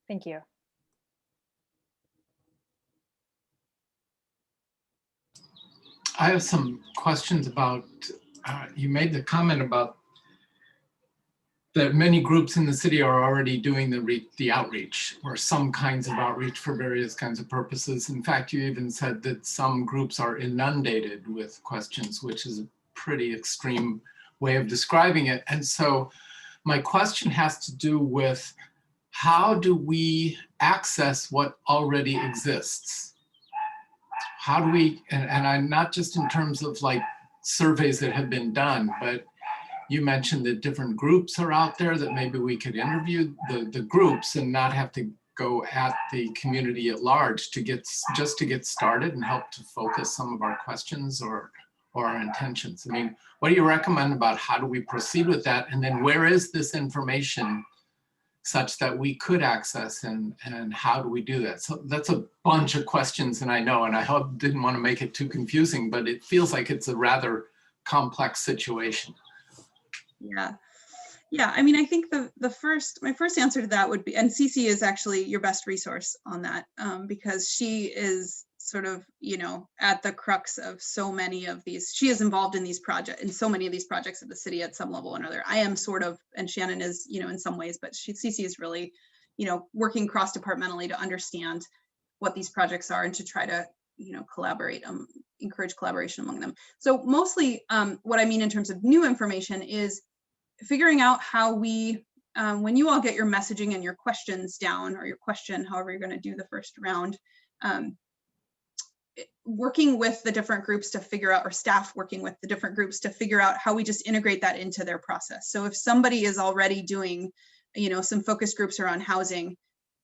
Thank you. I have some questions about, you made the comment about that many groups in the city are already doing the outreach, or some kinds of outreach for various kinds of purposes. In fact, you even said that some groups are inundated with questions, which is a pretty extreme way of describing it. And so my question has to do with, how do we access what already exists? How do we, and I'm not just in terms of like surveys that have been done, but you mentioned that different groups are out there that maybe we could interview the groups and not have to go at the community at large to get started and help to focus some of our questions or our intentions. I mean, what do you recommend about how do we proceed with that? And then where is this information such that we could access, and how do we do that? So that's a bunch of questions, and I know, and I hope didn't want to make it too confusing, but it feels like it's a rather complex situation. Yeah. I mean, I think my first answer to that would be, and Cece is actually your best resource on that, because she is sort of, at the crux of so many of these. She is involved in these projects, in so many of these projects at the city at some level or another. I am sort of, and Shannon is, in some ways, but Cece is really, working cross-departmentally to understand what these projects are and to try to, collaborate, encourage collaboration among them. So mostly what I mean in terms of new information is figuring out how we, when you all get your messaging and your questions down, or your question, however you're going to do the first round, working with the different groups to figure out, or staff working with the different groups to figure out how we just integrate that into their process. So if somebody is already doing, some focus groups around housing,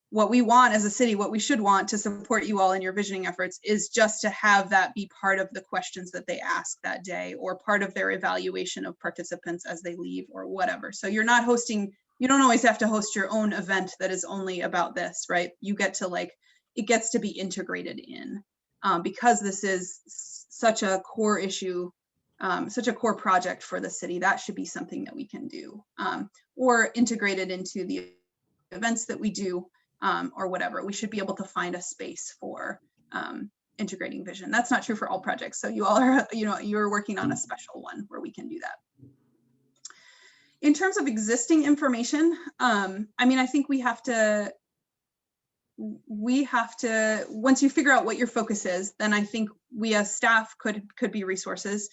what we want as a city, what we should want to support you all in your visioning efforts is just to have that be part of the questions that they ask that day, or part of their evaluation of participants as they leave, or whatever. So you're not hosting, you don't always have to host your own event that is only about this, right? You get to it gets to be integrated in, because this is such a core issue, such a core project for the city. That should be something that we can do, or integrated into the events that we do. Or whatever. We should be able to find a space for integrating vision. That's not true for all projects. So you all are, you're working on a special one where we can do that. In terms of existing information, I mean, I think we have to, once you figure out what your focus is, then I think we as staff could be resources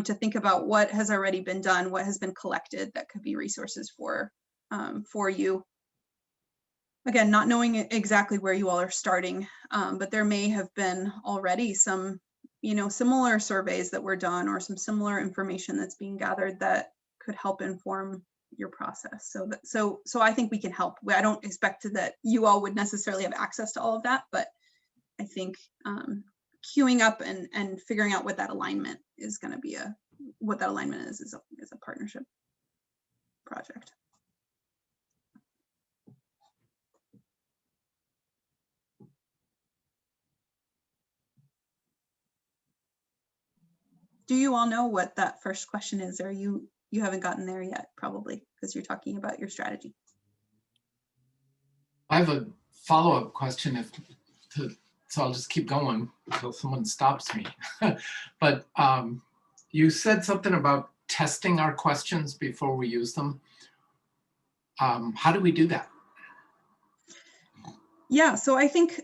to think about what has already been done, what has been collected that could be resources for you. Again, not knowing exactly where you all are starting, but there may have been already some, similar surveys that were done, or some similar information that's being gathered that could help inform your process. So I think we can help. I don't expect that you all would necessarily have access to all of that, but I think queuing up and figuring out what that alignment is going to be what that alignment is a partnership project. Do you all know what that first question is, or you haven't gotten there yet, probably, because you're talking about your strategy? I have a follow-up question, so I'll just keep going until someone stops me. But you said something about testing our questions before we use them. How do we do that? Yeah, so I think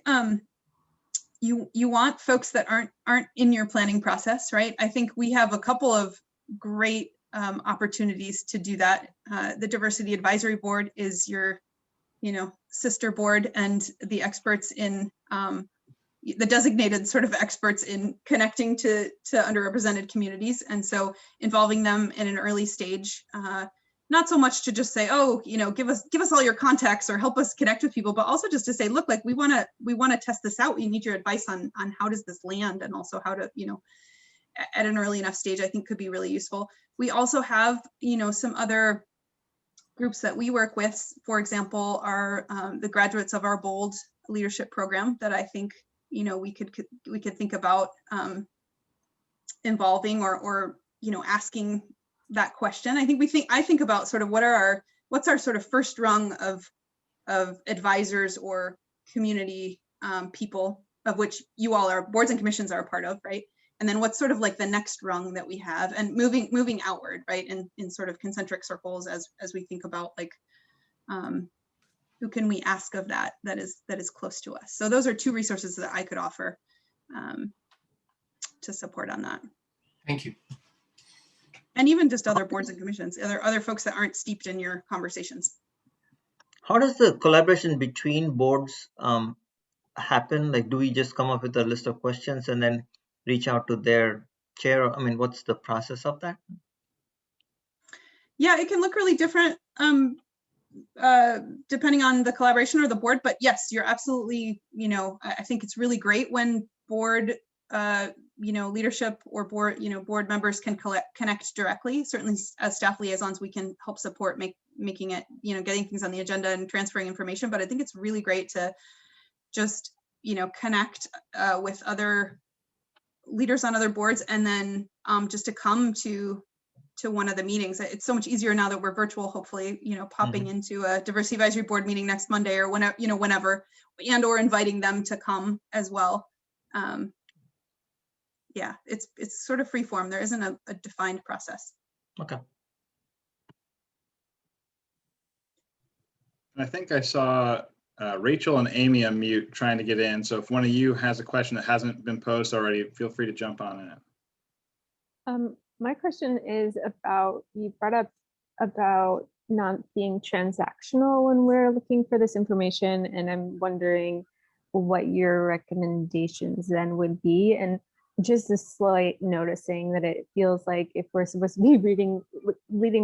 you want folks that aren't in your planning process, right? I think we have a couple of great opportunities to do that. The Diversity Advisory Board is your, sister board, and the experts in the designated sort of experts in connecting to underrepresented communities, and so involving them in an early stage. Not so much to just say, oh, give us all your contacts or help us connect with people, but also just to say, look, like we want to test this out. We need your advice on how does this land, and also how to, at an early enough stage, I think could be really useful. We also have, some other groups that we work with, for example, are the graduates of our BOLD leadership program that I think, we could think about involving or asking that question. I think about sort of what's our sort of first rung of advisors or community people, of which you all are, boards and commissions are a part of, right? And then what's sort of like the next rung that we have, and moving outward, right? In sort of concentric circles as we think about like, who can we ask of that is close to us. So those are two resources that I could offer to support on that. Thank you. And even just other boards and commissions, other folks that aren't steeped in your conversations. How does the collaboration between boards happen? Like, do we just come up with a list of questions and then reach out to their chair? I mean, what's the process of that? Yeah, it can look really different depending on the collaboration or the board, but yes, you're absolutely, I think it's really great when board, leadership or board members can connect directly. Certainly as staff liaisons, we can help support making it, getting things on the agenda and transferring information, but I think it's really great to just, connect with other leaders on other boards, and then just to come to one of the meetings. It's so much easier now that we're virtual, hopefully, popping into a diversity advisory board meeting next Monday or whenever, whenever, and or inviting them to come as well. Yeah, it's sort of free form. There isn't a defined process. Okay. I think I saw Rachel and Amy unmute trying to get in. So if one of you has a question that hasn't been posed already, feel free to jump on it. My question is about, you brought up about not being transactional when we're looking for this information, and I'm wondering what your recommendations then would be. And just a slight noticing that it feels like if we're supposed to be leading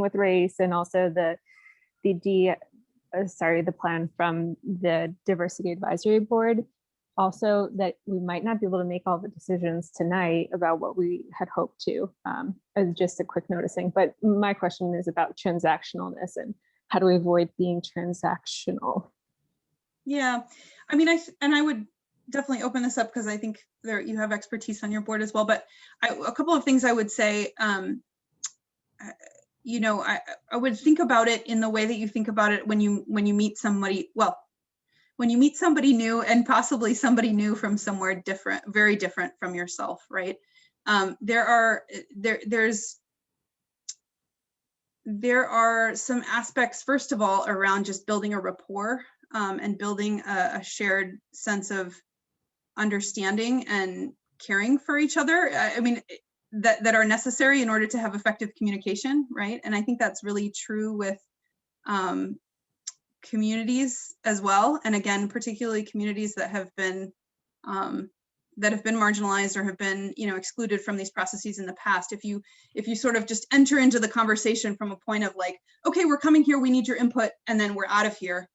with race, and also the plan from the Diversity Advisory Board, also that we might not be able to make all the decisions tonight about what we had hoped to, as just a quick noticing. But my question is about transactionalness and how do we avoid being transactional? Yeah, I mean, I would definitely open this up because I think you have expertise on your board as well. But a couple of things I would say, I would think about it in the way that you think about it when you meet somebody. Well, when you meet somebody new, and possibly somebody new from somewhere different, very different from yourself, right? There are some aspects, first of all, around just building a rapport and building a shared sense of understanding and caring for each other. I mean, that are necessary in order to have effective communication, right? And I think that's really true with communities as well. And again, particularly communities that have been marginalized or have been, excluded from these processes in the past. If you sort of just enter into the conversation from a point of like, okay, we're coming here, we need your input, and then we're out of here.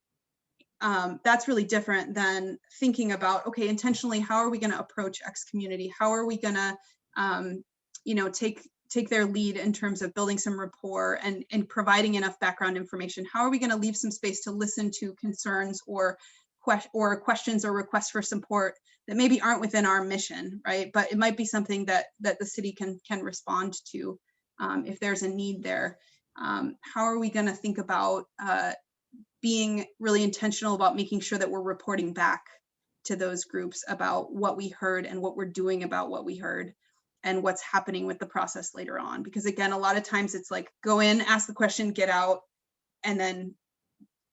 That's really different than thinking about, okay, intentionally, how are we going to approach X community? How are we going to, take their lead in terms of building some rapport and providing enough background information? How are we going to leave some space to listen to concerns or questions or requests for support that maybe aren't within our mission, right? But it might be something that the city can respond to if there's a need there. How are we going to think about being really intentional about making sure that we're reporting back to those groups about what we heard and what we're doing about what we heard, and what's happening with the process later on? Because again, a lot of times it's like, go in, ask the question, get out, and then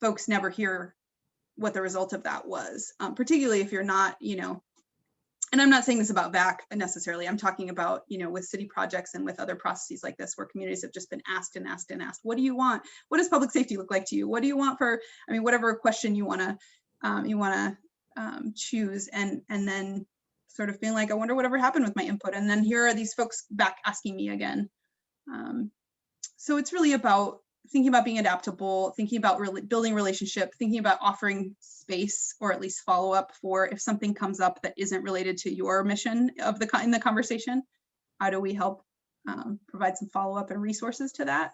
folks never hear what the result of that was, particularly if you're not, and I'm not saying this about VAC necessarily, I'm talking about, with city projects and with other processes like this, where communities have just been asked and asked and asked, what do you want? What does public safety look like to you? What do you want for, whatever question you wanna choose, and then sort of feeling like, I wonder whatever happened with my input. And then here are these folks back asking me again. So it's really about thinking about being adaptable, thinking about building relationship, thinking about offering space or at least follow up for if something comes up that isn't related to your mission in the conversation. how do we help provide some follow-up and resources to that?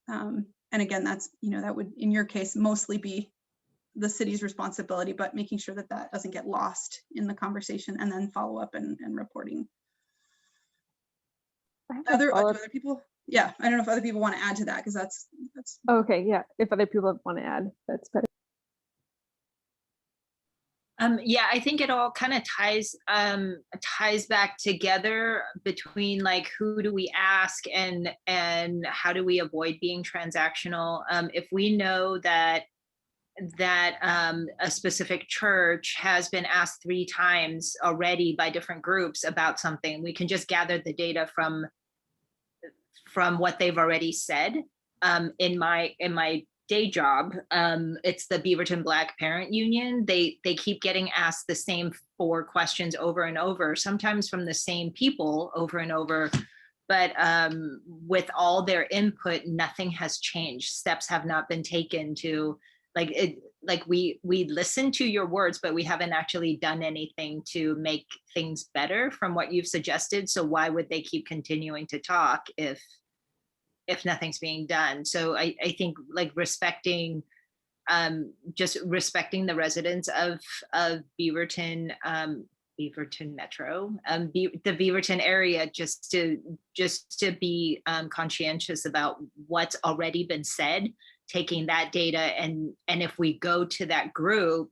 And again, that's, that would, in your case, mostly be the city's responsibility, but making sure that that doesn't get lost in the conversation, and then follow up and reporting. Do other people? Yeah, I don't know if other people want to add to that, because that's. Okay, yeah, if other people want to add, that's better. Yeah, I think it all kind of ties back together between like who do we ask and how do we avoid being transactional. If we know that a specific church has been asked 3 times already by different groups about something, we can just gather the data from what they've already said. In my day job, it's the Beaverton Black Parent Union. They keep getting asked the same 4 questions over and over, sometimes from the same people over and over, but with all their input, nothing has changed. Steps have not been taken to we listen to your words, but we haven't actually done anything to make things better from what you've suggested. So why would they keep continuing to talk if nothing's being done? So I think like respecting the residents of Beaverton, Beaverton Metro, the Beaverton area, just to be conscientious about what's already been said, taking that data and if we go to that group,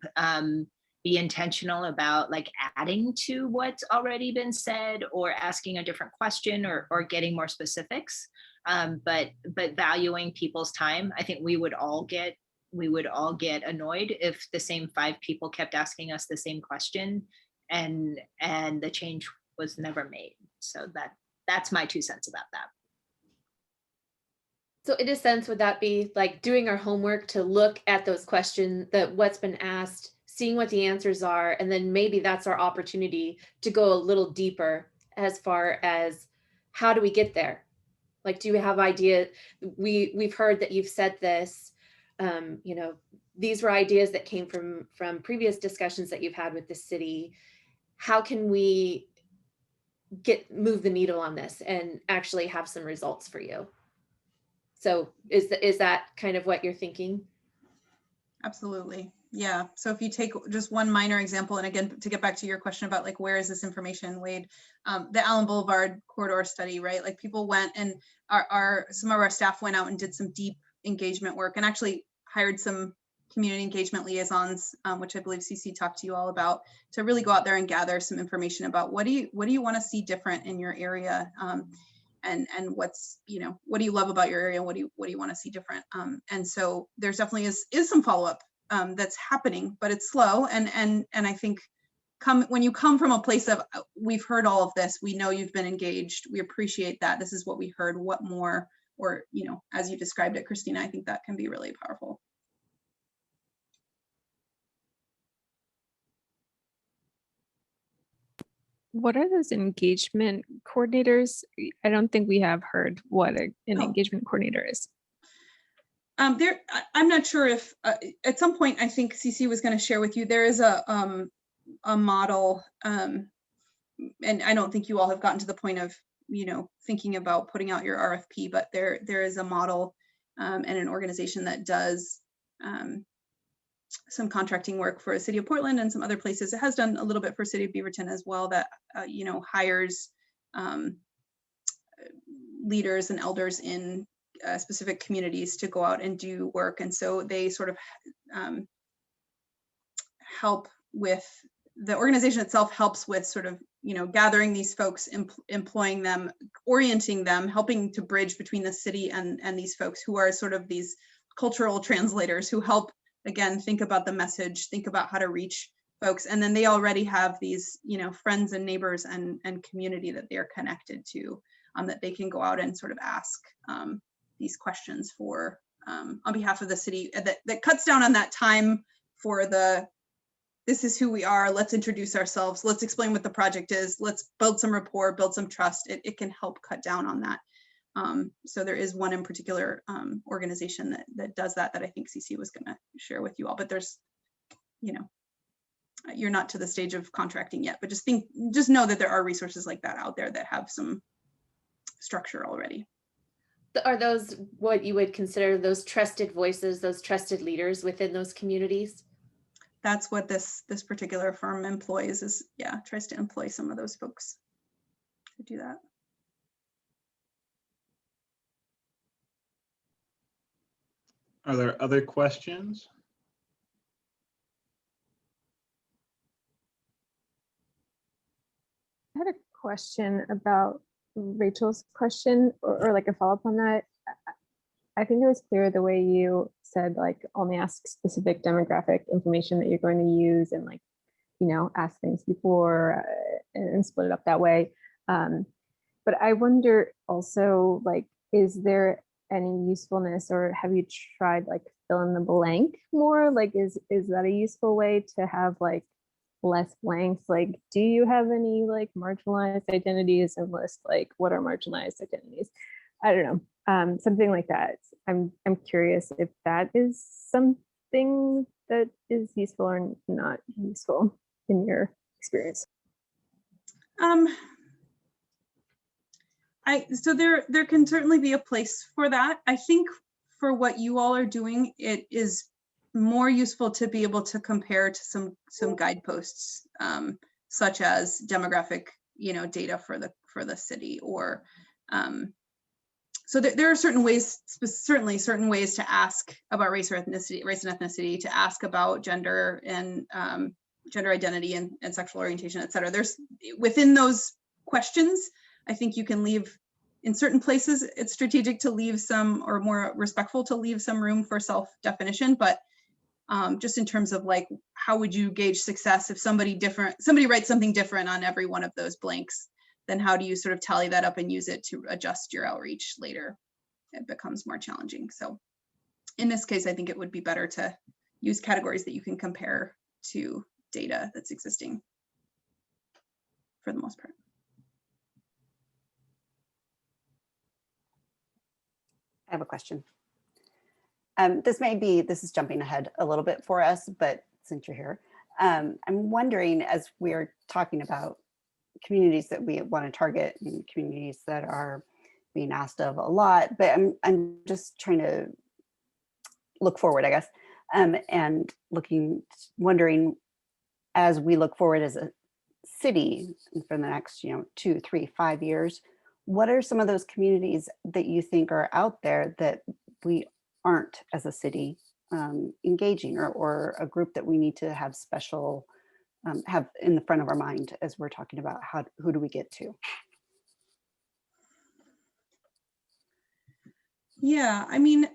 be intentional about like adding to what's already been said or asking a different question or getting more specifics. But valuing people's time. I think we would all get annoyed if the same 5 people kept asking us the same question and the change was never made. So that's my 2 cents about that. So in a sense, would that be like doing our homework to look at those questions, that what's been asked, seeing what the answers are, and then maybe that's our opportunity to go a little deeper as far as how do we get there? Like, do you have ideas? We've heard that you've said this, these were ideas that came from previous discussions that you've had with the city. How can we move the needle on this and actually have some results for you? So is that kind of what you're thinking? Absolutely. Yeah. So if you take just one minor example, and again, to get back to your question about like, where is this information, Wade, the Allen Boulevard corridor study, right? Like people went and some of our staff went out and did some deep engagement work and actually hired some community engagement liaisons, which I believe CC talked to you all about, to really go out there and gather some information about what do you want to see different in your area, and what's, what do you love about your area? What do you want to see different? And so there's definitely is some follow-up that's happening, but it's slow. And I think when you come from a place of, we've heard all of this, we know you've been engaged, we appreciate that, this is what we heard, what more, or, as you described it, Christina, I think that can be really powerful. What are those engagement coordinators? I don't think we have heard what an engagement coordinator is. I'm not sure if at some point, I think CC was going to share with you, there is a model, and I don't think you all have gotten to the point of, thinking about putting out your RFP, but there is a model and an organization that does some contracting work for the city of Portland and some other places. It has done a little bit for city of Beaverton as well, that, hires leaders and elders in specific communities to go out and do work. And so they sort of help with, the organization itself helps with sort of, gathering these folks, employing them, orienting them, helping to bridge between the city and these folks who are sort of these cultural translators who help, again, think about the message, think about how to reach folks. And then they already have these, friends and neighbors and community that they're connected to, that they can go out and sort of ask these questions for on behalf of the city, that cuts down on that time for this is who we are, let's introduce ourselves, let's explain what the project is, let's build some rapport, build some trust. It can help cut down on that. So there is one in particular organization that does that I think CC was going to share with you all, but there's, you're not to the stage of contracting yet, but just know that there are resources like that out there that have some structure already. Are those what you would consider those trusted voices, those trusted leaders within those communities? That's what this particular firm employs, is, yeah, tries to employ some of those folks to do that. Are there other questions? I had a question about Rachel's question, or like a follow-up on that. I think it was clear the way you said, like, only ask specific demographic information that you're going to use, and, like, you know, ask things before and split it up that way. But I wonder also, like, is there any usefulness, or have you tried like fill in the blank more? Like, is that a useful way to have like less blanks? Like, do you have any like marginalized identities, and list like what are marginalized identities? I don't know, something like that. I'm curious if that is something that is useful or not useful in your experience. So there can certainly be a place for that. I think for what you all are doing, it is more useful to be able to compare to some guideposts, such as demographic, you know, data for the city, or so there are certain ways, certainly certain ways to ask about race and ethnicity, to ask about gender and gender identity and sexual orientation, et cetera. There's within those questions, I think you can leave, in certain places, it's strategic to leave some, or more respectful to leave some room for self-definition, but just in terms of like, how would you gauge success if somebody writes something different on every one of those blanks, then how do you sort of tally that up and use it to adjust your outreach later? It becomes more challenging. So in this case, I think it would be better to use categories that you can compare to data that's existing for the most part. I have a question. This is jumping ahead a little bit for us, but since you're here, I'm wondering, as we're talking about communities that we want to target and communities that are being asked of a lot, but I'm just trying to look forward, I guess, and wondering, as we look forward as a city for the next 2, 3, 5 years, what are some of those communities that you think are out there that we aren't as a city engaging, or a group that we need to have special, have in the front of our mind as we're talking about who do we get to? Yeah, I mean,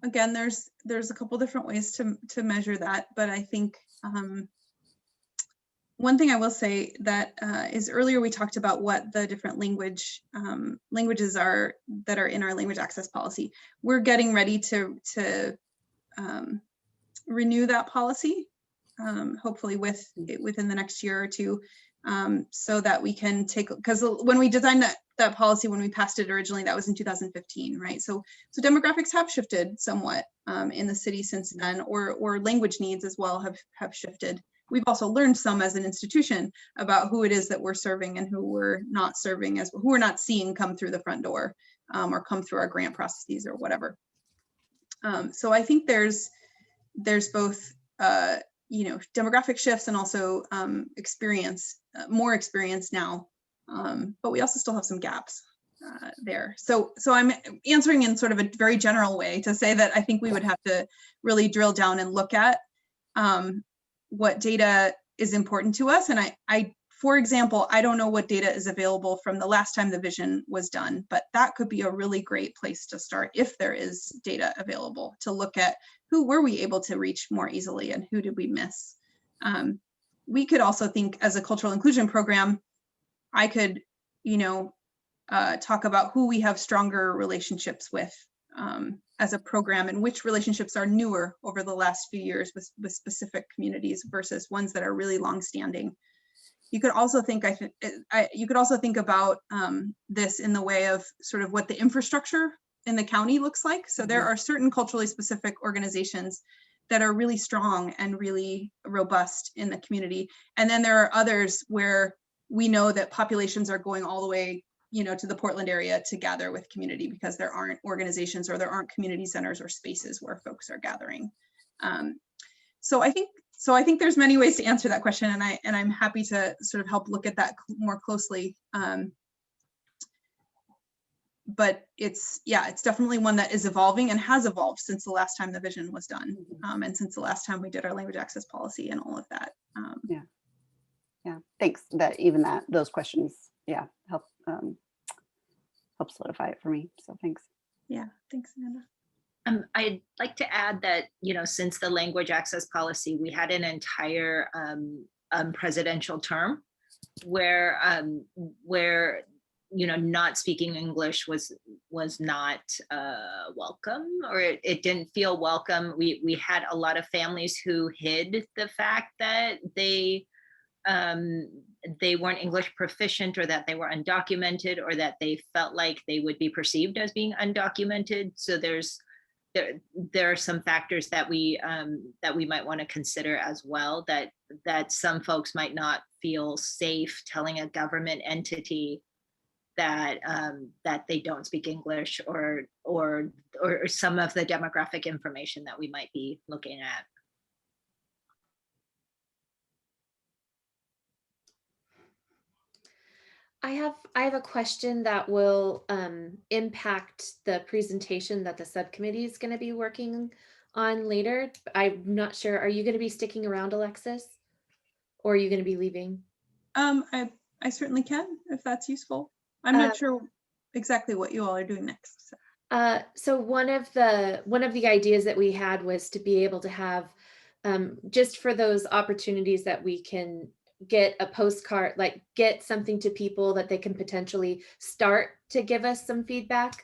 again, there's a couple different ways to measure that, but I think one thing I will say that is, earlier we talked about what the different languages are that are in our language access policy. We're getting ready to renew that policy, hopefully within the next year or two, so that we can take, because when we designed that policy, when we passed it originally, that was in 2015, right? So demographics have shifted somewhat in the city since then, or language needs as well have shifted. We've also learned some as an institution about who it is that we're serving and who we're not serving, who we're not seeing come through the front door, or come through our grant processes or whatever. So I think there's both demographic shifts and also more experience now, but we also still have some gaps there. So I'm answering in sort of a very general way to say that I think we would have to really drill down and look at what data is important to us. And for example, I don't know what data is available from the last time the vision was done, but that could be a really great place to start if there is data available, to look at who were we able to reach more easily and who did we miss. We could also think, as a cultural inclusion program, I could, talk about who we have stronger relationships with as a program, and which relationships are newer over the last few years with specific communities versus ones that are really longstanding. You could also think, you could also think about this in the way of sort of what the infrastructure in the county looks like. So there are certain culturally specific organizations that are really strong and really robust in the community. And then there are others where we know that populations are going all the way, to the Portland area to gather with community because there aren't organizations or there aren't community centers or spaces where folks are gathering. So I think there's many ways to answer that question, and I'm happy to sort of help look at that more closely. But it's definitely one that is evolving and has evolved since the last time the vision was done, and since the last time we did our language access policy and all of that. Yeah, thanks. Those questions, help solidify it for me. So thanks. Yeah, thanks, Amanda. I'd like to add that, since the language access policy, we had an entire presidential term where not speaking English was not welcome, or it didn't feel welcome. We had a lot of families who hid the fact that they weren't English proficient, or that they were undocumented, or that they felt like they would be perceived as being undocumented. So there are some factors that we might want to consider as well, that some folks might not feel safe telling a government entity that they don't speak English, or some of the demographic information that we might be looking at. I have a question that will impact the presentation that the subcommittee is going to be working on later. I'm not sure. Are you going to be sticking around, Alexis, or are you going to be leaving? I certainly can, if that's useful. I'm not sure exactly what you all are doing next. So one of the ideas that we had was to be able to have, just for those opportunities that we can get a postcard, like get something to people that they can potentially start to give us some feedback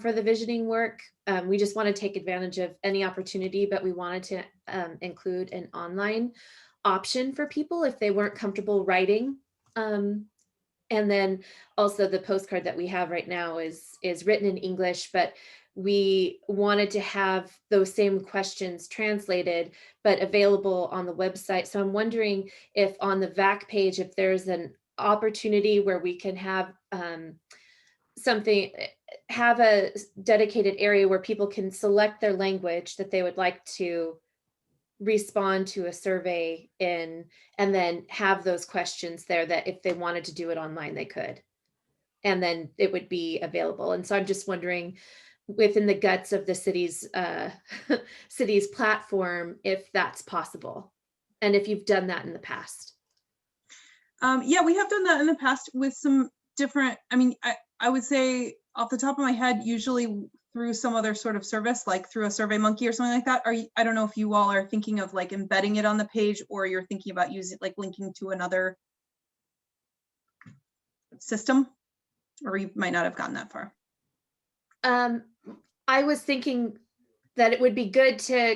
for the visioning work. We just want to take advantage of any opportunity, but we wanted to include an online option for people if they weren't comfortable writing. And then also the postcard that we have right now is written in English, but we wanted to have those same questions translated, but available on the website. So I'm wondering if on the VAC page, if there's an opportunity where we can have have a dedicated area where people can select their language that they would like to respond to a survey in, and then have those questions there that if they wanted to do it online, they could, and then it would be available. And so I'm just wondering, within the guts of the city's platform, if that's possible, and if you've done that in the past. Yeah, we have done that in the past with some different, I would say off the top of my head, usually through some other sort of service, like through a SurveyMonkey or something like that. I don't know if you all are thinking of like embedding it on the page, or you're thinking about using like linking to another system, or you might not have gotten that far. I was thinking that it would be good to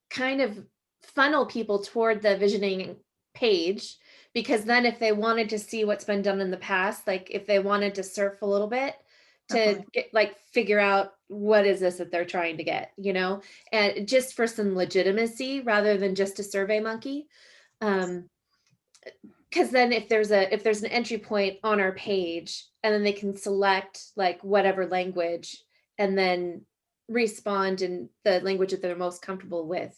kind of funnel people toward the visioning page, because then if they wanted to see what's been done in the past, like if they wanted to surf a little bit to get, like, figure out what is this that they're trying to get, and just for some legitimacy rather than just a SurveyMonkey. Because then if there's an entry point on our page, and then they can select like whatever language and then respond in the language that they're most comfortable with.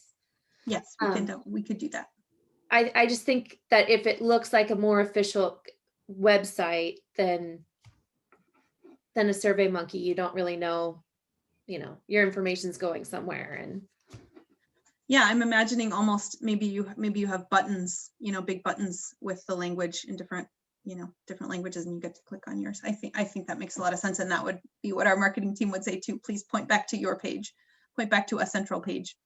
Yes, we could do that. I just think that if it looks like a more official website than a SurveyMonkey, you don't really know, your information's going somewhere. And yeah, I'm imagining almost maybe you have buttons, big buttons with the language in different languages, and you get to click on yours. I think that makes a lot of sense, and that would be what our marketing team would say too. Please point back to your page, point back to a central page,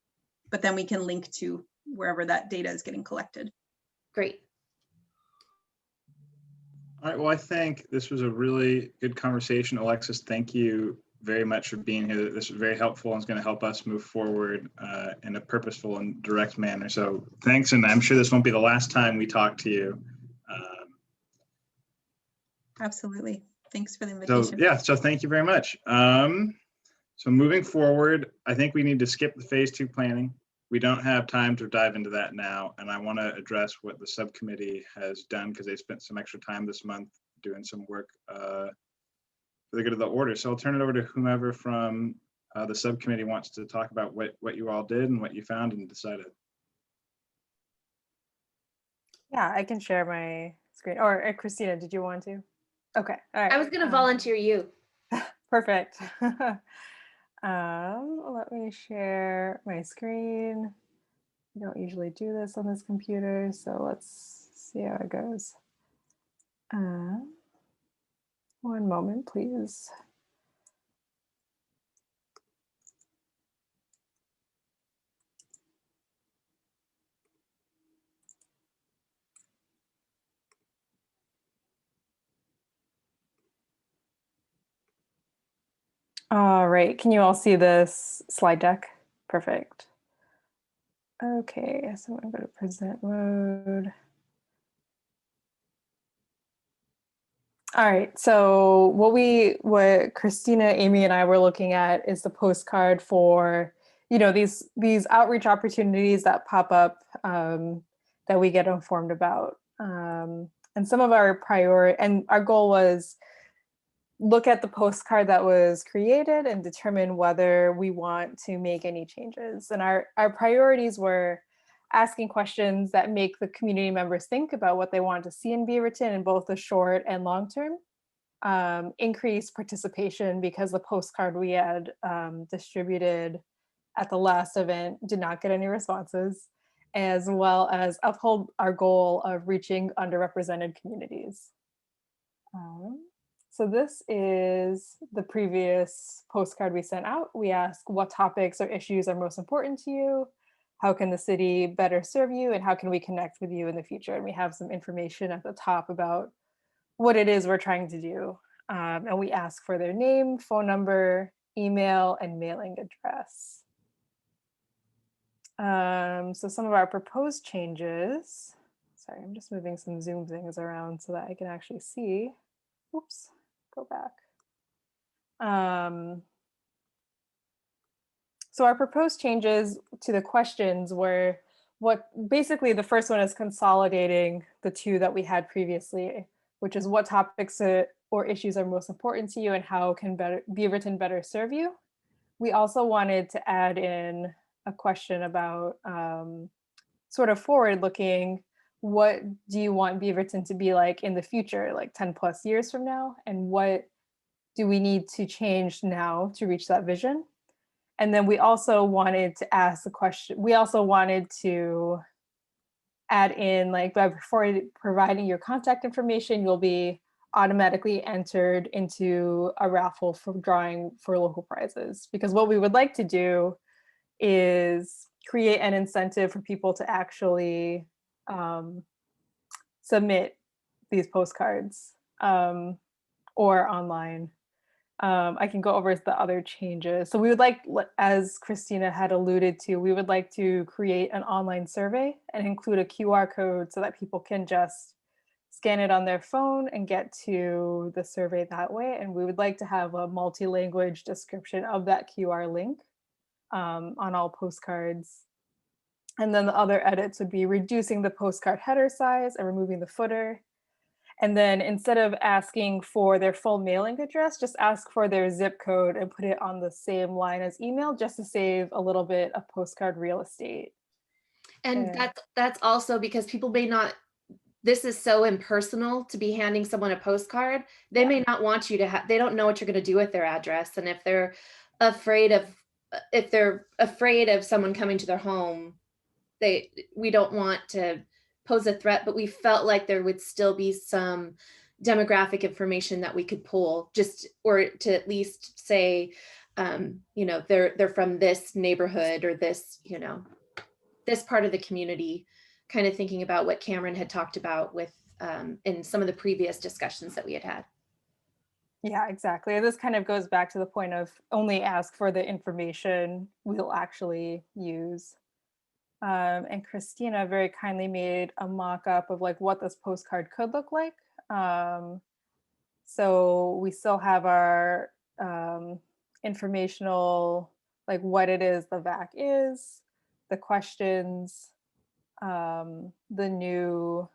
but then we can link to wherever that data is getting collected. Great. All right, well, I think this was a really good conversation. Alexis, thank you very much for being here. This was very helpful, and it's going to help us move forward in a purposeful and direct manner. So thanks, and I'm sure this won't be the last time we talk to you. Absolutely. Thanks for the invitation. So thank you very much. So moving forward, I think we need to skip the phase 2 planning. we don't have time to dive into that now. And I want to address what the subcommittee has done because they spent some extra time this month doing some work for the good of the order. So I'll turn it over to whomever from the subcommittee wants to talk about what you all did and what you found and decided. Yeah, I can share my screen. Or Christina, did you want to? Okay, all right. I was going to volunteer you. Perfect. Let me share my screen. I don't usually do this on this computer, so let's see how it goes. One moment, please. All right, can you all see this slide deck? Perfect. Okay, so I'm going to present mode. All right, so what Christina, Amy, and I were looking at is the postcard for, these outreach opportunities that pop up that we get informed about. And some of our our goal was look at the postcard that was created and determine whether we want to make any changes. And our priorities were asking questions that make the community members think about what they want to see in Beaverton in both the short and long term, increase participation because the postcard we had distributed at the last event did not get any responses, as well as uphold our goal of reaching underrepresented communities. So this is the previous postcard we sent out. We ask what topics or issues are most important to you, how can the city better serve you, and how can we connect with you in the future? And we have some information at the top about what it is we're trying to do. And we ask for their name, phone number, email, and mailing address. So some of our proposed changes, sorry, I'm just moving some Zoom things around so that I can actually see. Oops, go back. So our proposed changes to the questions were basically the first one is consolidating the two that we had previously, which is what topics or issues are most important to you and how can Beaverton better serve you. We also wanted to add in a question about sort of forward looking, what do you want Beaverton to be like in the future, like 10 plus years from now? And what do we need to change now to reach that vision? And then we also wanted to ask the question, we also wanted to add in, like, before providing your contact information, you'll be automatically entered into a raffle for drawing for local prizes. Because what we would like to do is create an incentive for people to actually submit these postcards or online. I can go over the other changes. So we would like, as Christina had alluded to, we would like to create an online survey and include a QR code so that people can just scan it on their phone and get to the survey that way. And we would like to have a multi-language description of that QR link on all postcards. And then the other edits would be reducing the postcard header size and removing the footer. And then instead of asking for their full mailing address, just ask for their zip code and put it on the same line as email, just to save a little bit of postcard real estate. And that's also because people may not, this is so impersonal to be handing someone a postcard. They may not want you to have, they don't know what you're going to do with their address. And if they're afraid of someone coming to their home, we don't want to pose a threat, but we felt like there would still be some demographic information that we could pull, or to at least say, they're from this neighborhood or this, this part of the community, kind of thinking about what Cameron had talked about with in some of the previous discussions that we had had. Yeah, exactly. This kind of goes back to the point of only ask for the information we'll actually use. And Christina very kindly made a mock-up of like what this postcard could look like. So we still have our informational, like what it is the VAC is, the questions, the new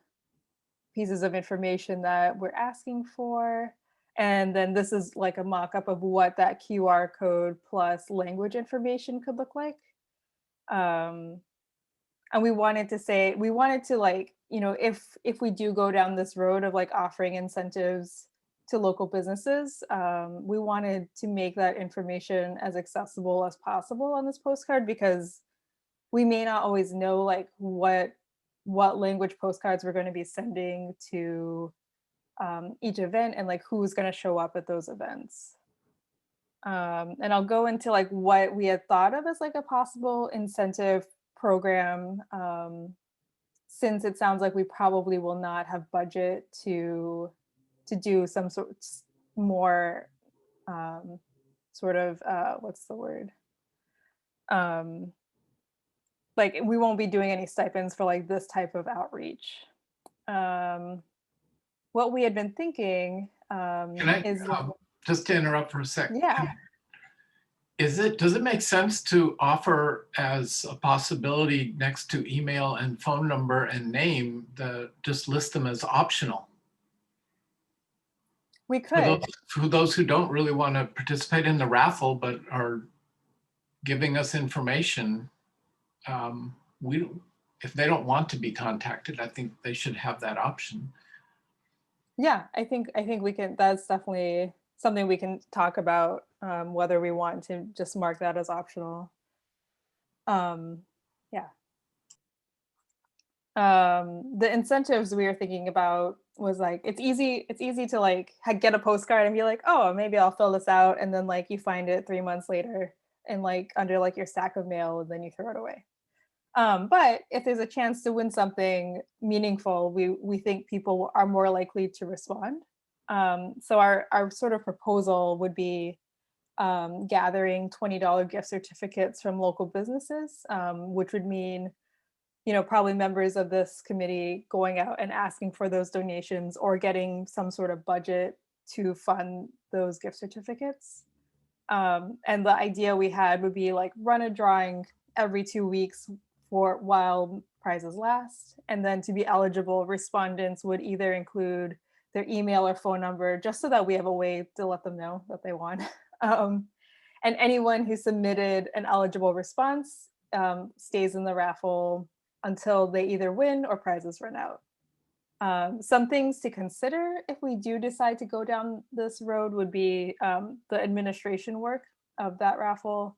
pieces of information that we're asking for. And then this is like a mock-up of what that QR code plus language information could look like. And we wanted to like, you know, if we do go down this road of like offering incentives to local businesses, we wanted to make that information as accessible as possible on this postcard, because we may not always know like what language postcards we're going to be sending to each event, and like who's going to show up at those events. And I'll go into like what we had thought of as like a possible incentive program, since it sounds like we probably will not have budget to do some sort more sort of what's the word, like we won't be doing any stipends for like this type of outreach. What we had been thinking is just to interrupt for a second. Yeah. Does it make sense to offer as a possibility next to email and phone number and name, just list them as optional? We could. For those who don't really want to participate in the raffle, but are giving us information, if they don't want to be contacted, I think they should have that option. Yeah, I think we can. That's definitely something we can talk about, whether we want to just mark that as optional. Yeah. The incentives we were thinking about was like, it's easy to like get a postcard and be like, oh, maybe I'll fill this out, and then like you find it 3 months later and like under like your stack of mail, and then you throw it away. But if there's a chance to win something meaningful, we think people are more likely to respond. So our sort of proposal would be gathering $20 gift certificates from local businesses, which would mean, you know, probably members of this committee going out and asking for those donations or getting some sort of budget to fund those gift certificates. And the idea we had would be like run a drawing every 2 weeks for while prizes last. And then to be eligible, respondents would either include their email or phone number, just so that we have a way to let them know that they won. And anyone who submitted an eligible response stays in the raffle until they either win or prizes run out. Some things to consider if we do decide to go down this road would be the administration work of that raffle,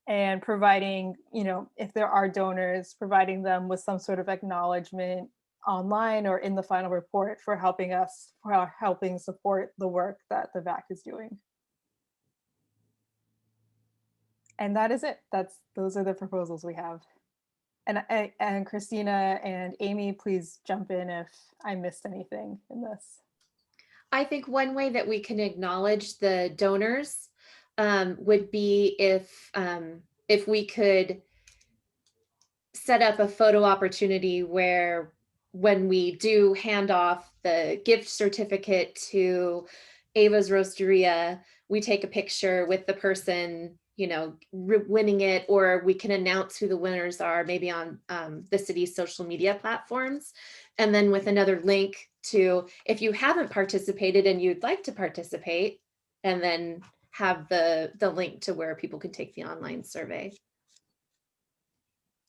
and providing, you know, if there are donors, providing them with some sort of acknowledgement online or in the final report for helping support the work that the VAC is doing. And that is it. Those are the proposals we have. And Christina and Amy, please jump in if I missed anything in this. I think one way that we can acknowledge the donors would be if we could set up a photo opportunity where when we do hand off the gift certificate to Ava's Roasteria, we take a picture with the person, you know, winning it, or we can announce who the winners are, maybe on the city's social media platforms. And then with another link to, if you haven't participated and you'd like to participate, and then have the link to where people can take the online survey.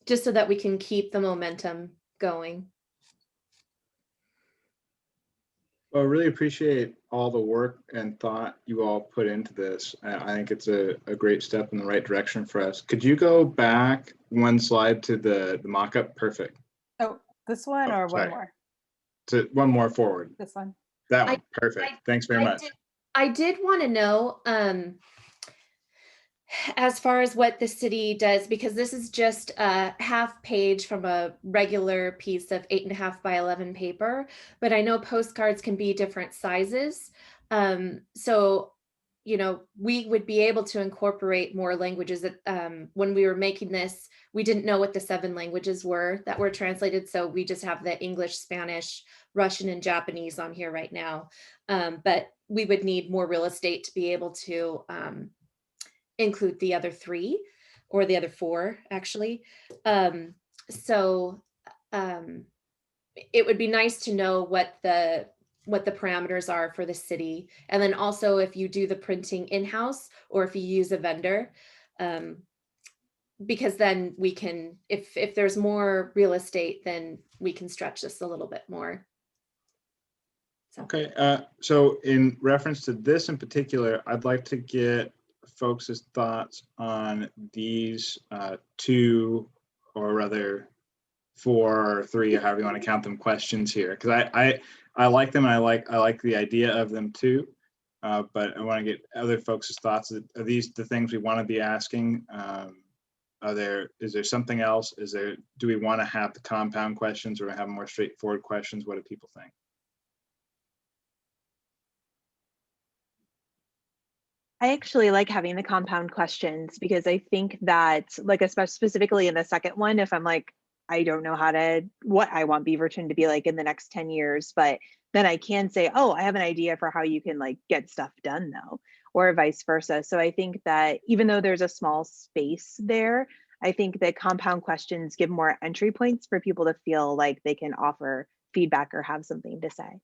Just so that we can keep the momentum going. Well, I really appreciate all the work and thought you all put into this. I think it's a great step in the right direction for us. Could you go back one slide to the mock-up? Perfect. Oh, this one or one more? To one more forward. This one. That one. Perfect. Thanks very much. I did want to know, as far as what the city does, because this is just a half page from a regular piece of 8.5 by 11 paper, but I know postcards can be different sizes. So, you know, we would be able to incorporate more languages. That when we were making this, we didn't know what the 7 languages were that were translated. So we just have the English, Spanish, Russian, and Japanese on here right now. But we would need more real estate to be able to include the other 3. or the other 4 actually. So it would be nice to know what the parameters are for the city. And then also if you do the printing in-house or if you use a vendor, because then we can, if there's more real estate, then we can stretch this a little bit more. So. Okay, so in reference to this in particular, I'd like to get folks' thoughts on these 2, or rather 4 or 3, or however you want to count them, questions here, because I like them and I like the idea of them too, but I want to get other folks' thoughts. Are these the things we want to be asking? Is there something else? Do we want to have the compound questions or have more straightforward questions? What do people think? I actually like having the compound questions because I think that, like, especially specifically in the second one, if I'm like, I don't know what I want Beaverton to be like in the next 10 years, but then I can say, oh, I have an idea for how you can like get stuff done though, or vice versa. So I think that even though there's a small space there, I think that compound questions give more entry points for people to feel like they can offer feedback or have something to say.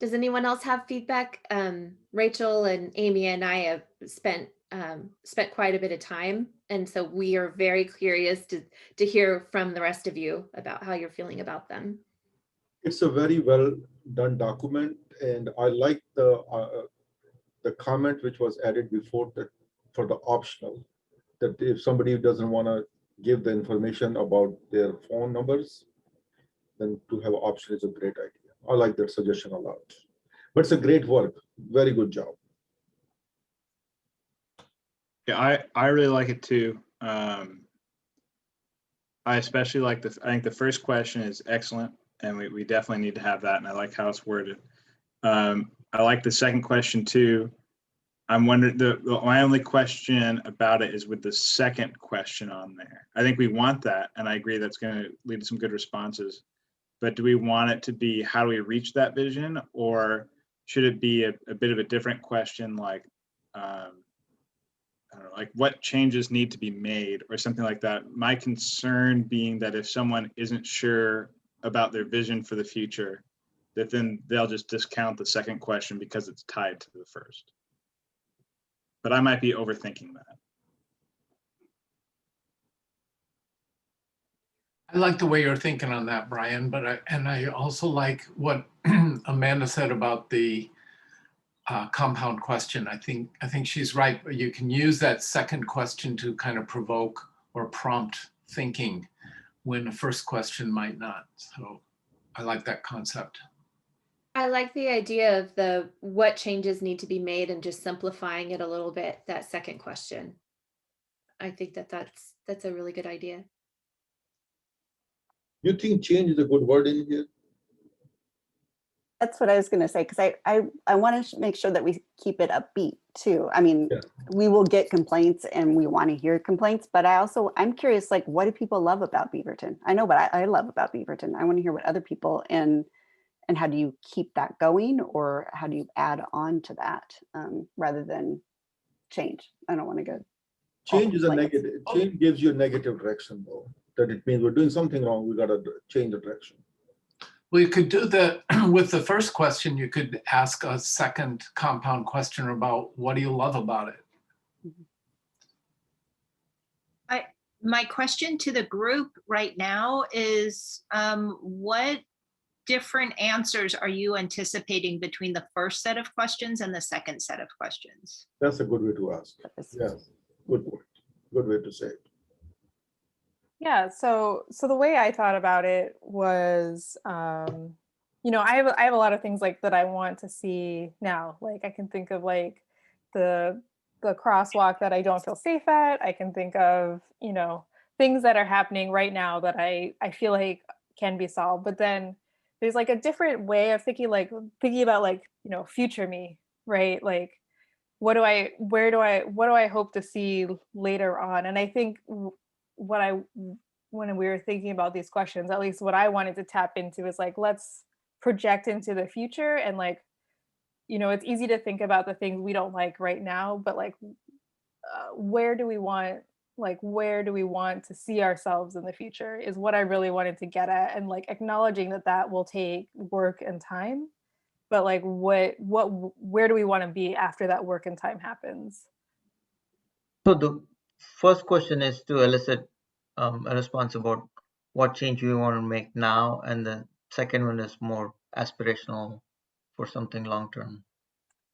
Does anyone else have feedback? Rachel and Amy and I have spent quite a bit of time, and so we are very curious to hear from the rest of you about how you're feeling about them. It's a very well done document, and I like the comment which was added before that for the optional, that if somebody doesn't want to give the information about their phone numbers, then to have an option is a great idea. I like that suggestion a lot, but it's a great work. Very good job. Yeah, I really like it too. I especially like I think the first question is excellent, and we definitely need to have that, and I like how it's worded. I like the second question too. I'm wondering, my only question about it is with the second question on there. I think we want that, and I agree that's going to lead to some good responses. But do we want it to be, how do we reach that vision? Or should it be a bit of a different question, like, I don't know, like what changes need to be made or something like that? My concern being that if someone isn't sure about their vision for the future, that then they'll just discount the second question because it's tied to the first. But I might be overthinking that. I like the way you're thinking on that, Brian, but I also like what Amanda said about the compound question. I think she's right. You can use that second question to kind of provoke or prompt thinking when the first question might not. So I like that concept. I like the idea of what changes need to be made and just simplifying it a little bit, that second question. I think that's a really good idea. You think change is a good word in here? That's what I was going to say, because I want to make sure that we keep it upbeat too. I mean, yeah. We will get complaints and we want to hear complaints, but I'm curious, like, what do people love about Beaverton? I know what I love about Beaverton. I want to hear what other people, and how do you keep that going, or how do you add on to that rather than change? I don't want to go. Change is a negative. Change gives you a negative direction, though. That it means we're doing something wrong. We got to change the direction. Well, you could do with the first question, you could ask a second compound question about what do you love about it? My question to the group right now is what different answers are you anticipating between the first set of questions and the second set of questions? That's a good way to ask. Yeah, good point. Good way to say it. Yeah, so the way I thought about it was, you know, I have a lot of things like that I want to see now. Like I can think of like the crosswalk that I don't feel safe at. I can think of, you know, things that are happening right now that I feel like can be solved. But then there's like a different way of thinking about like, you know, future me, right? Like what do I hope to see later on? And I think when we were thinking about these questions, at least what I wanted to tap into is like, let's project into the future. And like, you know, it's easy to think about the things we don't like right now, but like, where do we want to see ourselves in the future is what I really wanted to get at. And like acknowledging that will take work and time, but like where do we want to be after that work and time happens? So the first question is to elicit a response about what change we want to make now, and the second one is more aspirational for something long term.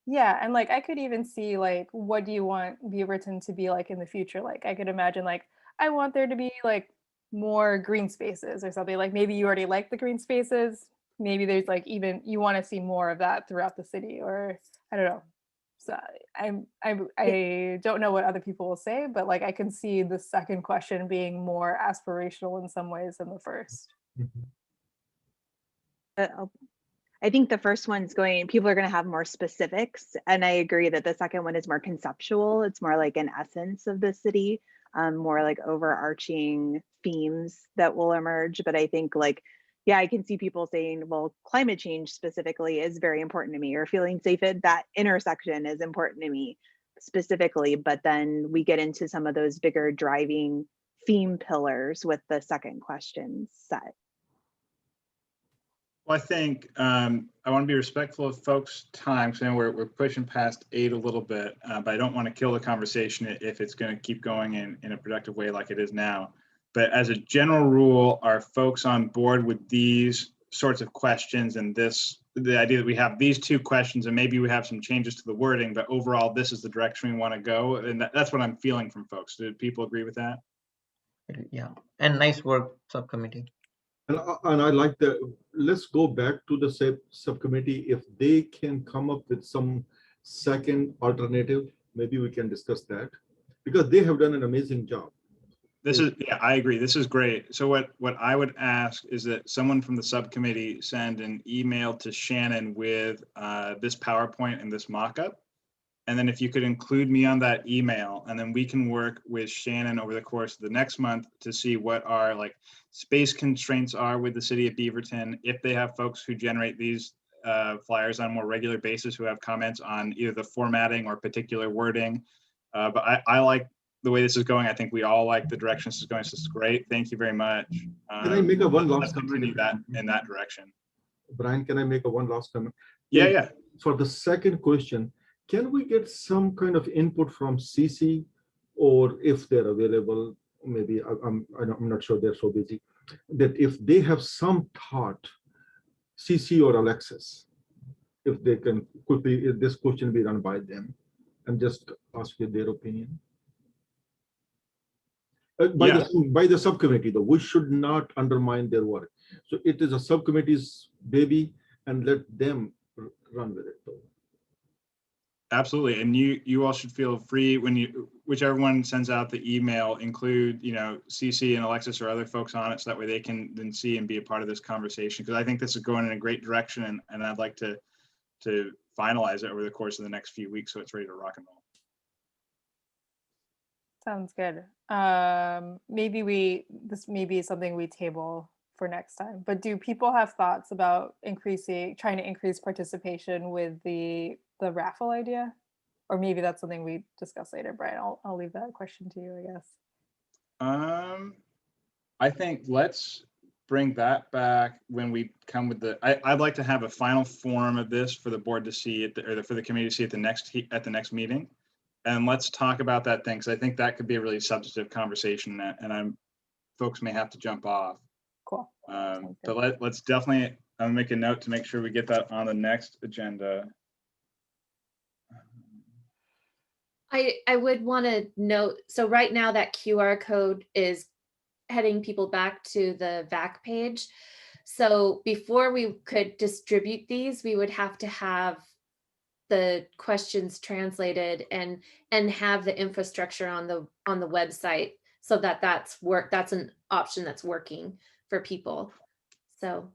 Yeah, and like I could even see like, what do you want Beaverton to be like in the future? Like I could imagine like, I want there to be like more green spaces or something. Like maybe you already like the green spaces. Maybe there's like even you want to see more of that throughout the city, or I don't know. So I don't know what other people will say, but like I can see the second question being more aspirational in some ways than the first. I think the first one's people are going to have more specifics. And I agree that the second one is more conceptual. It's more like an essence of the city, more like overarching themes that will emerge. But I think like, yeah, I can see people saying, well, climate change specifically is very important to me, or feeling safe at that intersection is important to me specifically. But then we get into some of those bigger driving theme pillars with the second question set. Well, I think I want to be respectful of folks' time, because we're pushing past 8 a little bit, but I don't want to kill the conversation if it's going to keep going in a productive way like it is now. But as a general rule, are folks on board with these sorts of questions and the idea that we have these 2 questions and maybe we have some changes to the wording, but overall this is the direction we want to go? And that's what I'm feeling from folks. Do people agree with that? Yeah, and nice work, subcommittee. And I like let's go back to the subcommittee. If they can come up with some second alternative, maybe we can discuss that, because they have done an amazing job. Yeah, I agree. This is great. So what I would ask is that someone from the subcommittee send an email to Shannon with this PowerPoint and this mock-up. And then if you could include me on that email, and then we can work with Shannon over the course of the next month to see what our like space constraints are with the city of Beaverton. If they have folks who generate these flyers on a more regular basis who have comments on either the formatting or particular wording. But I like the way this is going. I think we all like the direction this is going. So this is great. Thank you very much. Can I make one last comment? Continue that in that direction. Brian, can I make one last comment? Yeah. For the second question, can we get some kind of input from CC, or if they're available, maybe I'm not sure, they're so busy, that if they have some thought, CC or Alexis, if they can quickly, if this question be run by them, and just ask you their opinion. By the subcommittee, though, we should not undermine their work. So it is a subcommittee's baby, and let them run with it, though. Absolutely, and you all should feel free when whichever one sends out the email, include CC and Alexis or other folks on it, so that way they can then see and be a part of this conversation, because I think this is going in a great direction, and I'd like to finalize it over the course of the next few weeks so it's ready to rock and roll. Sounds good. This may be something we table for next time, but do people have thoughts about trying to increase participation with the raffle idea? Or maybe that's something we discuss later. Brian, I'll leave that question to you, I guess. I think let's bring that back when we come with I'd like to have a final form of this for the board to see or for the committee to see at the next meeting. And let's talk about that thing, because I think that could be a really substantive conversation, and folks may have to jump off. Cool. But let's definitely make a note to make sure we get that on the next agenda. I would want to note, so right now that QR code is heading people back to the VAC page. So before we could distribute these, we would have to have the questions translated and have the infrastructure on the website, so that's an option that's working for people. So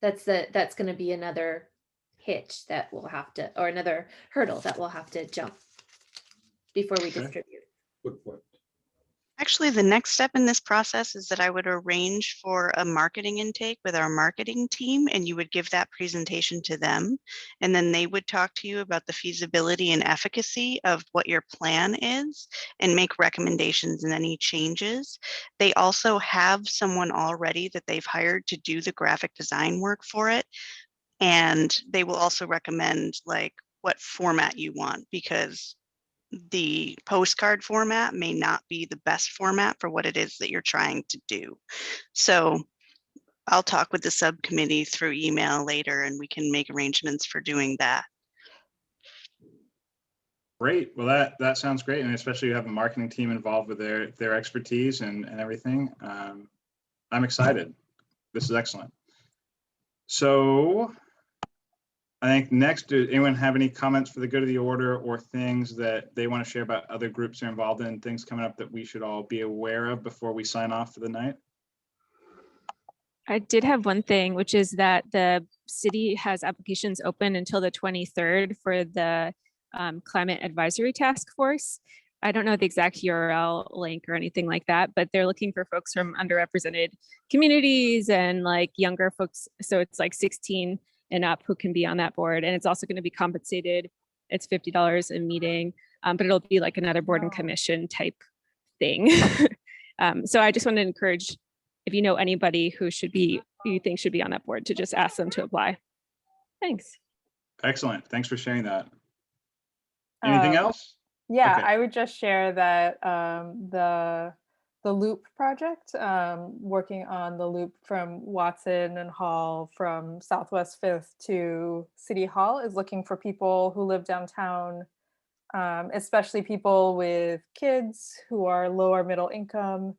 that's going to be another hitch that we'll have to, or another hurdle that we'll have to jump before we Okay. distribute. Good point. Actually, the next step in this process is that I would arrange for a marketing intake with our marketing team, and you would give that presentation to them. And then they would talk to you about the feasibility and efficacy of what your plan is and make recommendations and any changes. They also have someone already that they've hired to do the graphic design work for it. And they will also recommend like what format you want, because the postcard format may not be the best format for what it is that you're trying to do. So I'll talk with the subcommittee through email later and we can make arrangements for doing that. Great. Well, that sounds great. And especially you have a marketing team involved with their expertise and everything. I'm excited. This is excellent. So I think next, does anyone have any comments for the good of the order or things that they want to share about other groups they're involved in, things coming up that we should all be aware of before we sign off for the night? I did have one thing, which is that the city has applications open until the 23rd for the Climate Advisory Task Force. I don't know the exact URL link or anything like that, but they're looking for folks from underrepresented communities and like younger folks. So it's like 16 and up who can be on that board. And it's also going to be compensated. It's $50 a meeting, but it'll be like another board and commission type thing. So I just want to encourage, if you know anybody who you think should be on that board, to just ask them to apply. Thanks. Excellent. Thanks for sharing that. Anything else? Yeah, Okay. I would just share that the Loop project, working on the loop from Watson and Hall from Southwest 5th to City Hall, is looking for people who live downtown, especially people with kids who are lower middle income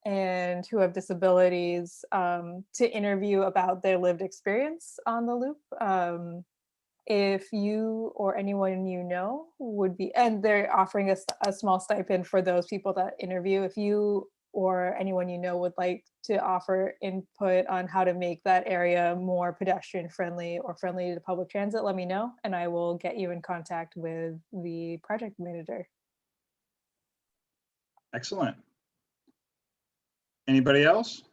and who have disabilities, to interview about their lived experience on the loop. If you or anyone you know would be, and they're offering us a small stipend for those people that interview. If you or anyone you know would like to offer input on how to make that area more pedestrian friendly or friendly to public transit, let me know and I will get you in contact with the project manager. Excellent. Anybody else?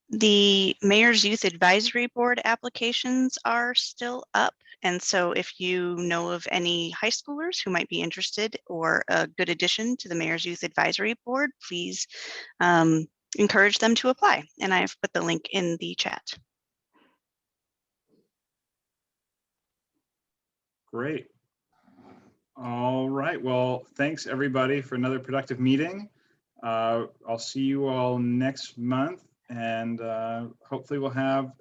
The Mayor's Youth Advisory Board applications are still up. And so if you know of any high schoolers who might be interested or a good addition to the Mayor's Youth Advisory Board, please encourage them to apply. And I've put the link in the chat. Great. All right. Well, thanks everybody for another productive meeting. I'll see you all next month. And hopefully we'll have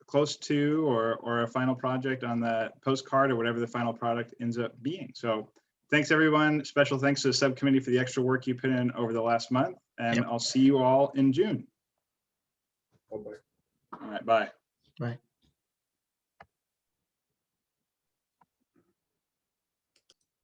close to or a final project on that postcard or whatever the final product ends up being. So thanks everyone. Special thanks to the subcommittee for the extra work you put in over the last month. And I'll see you all in June. Bye-bye. All right, bye. Bye.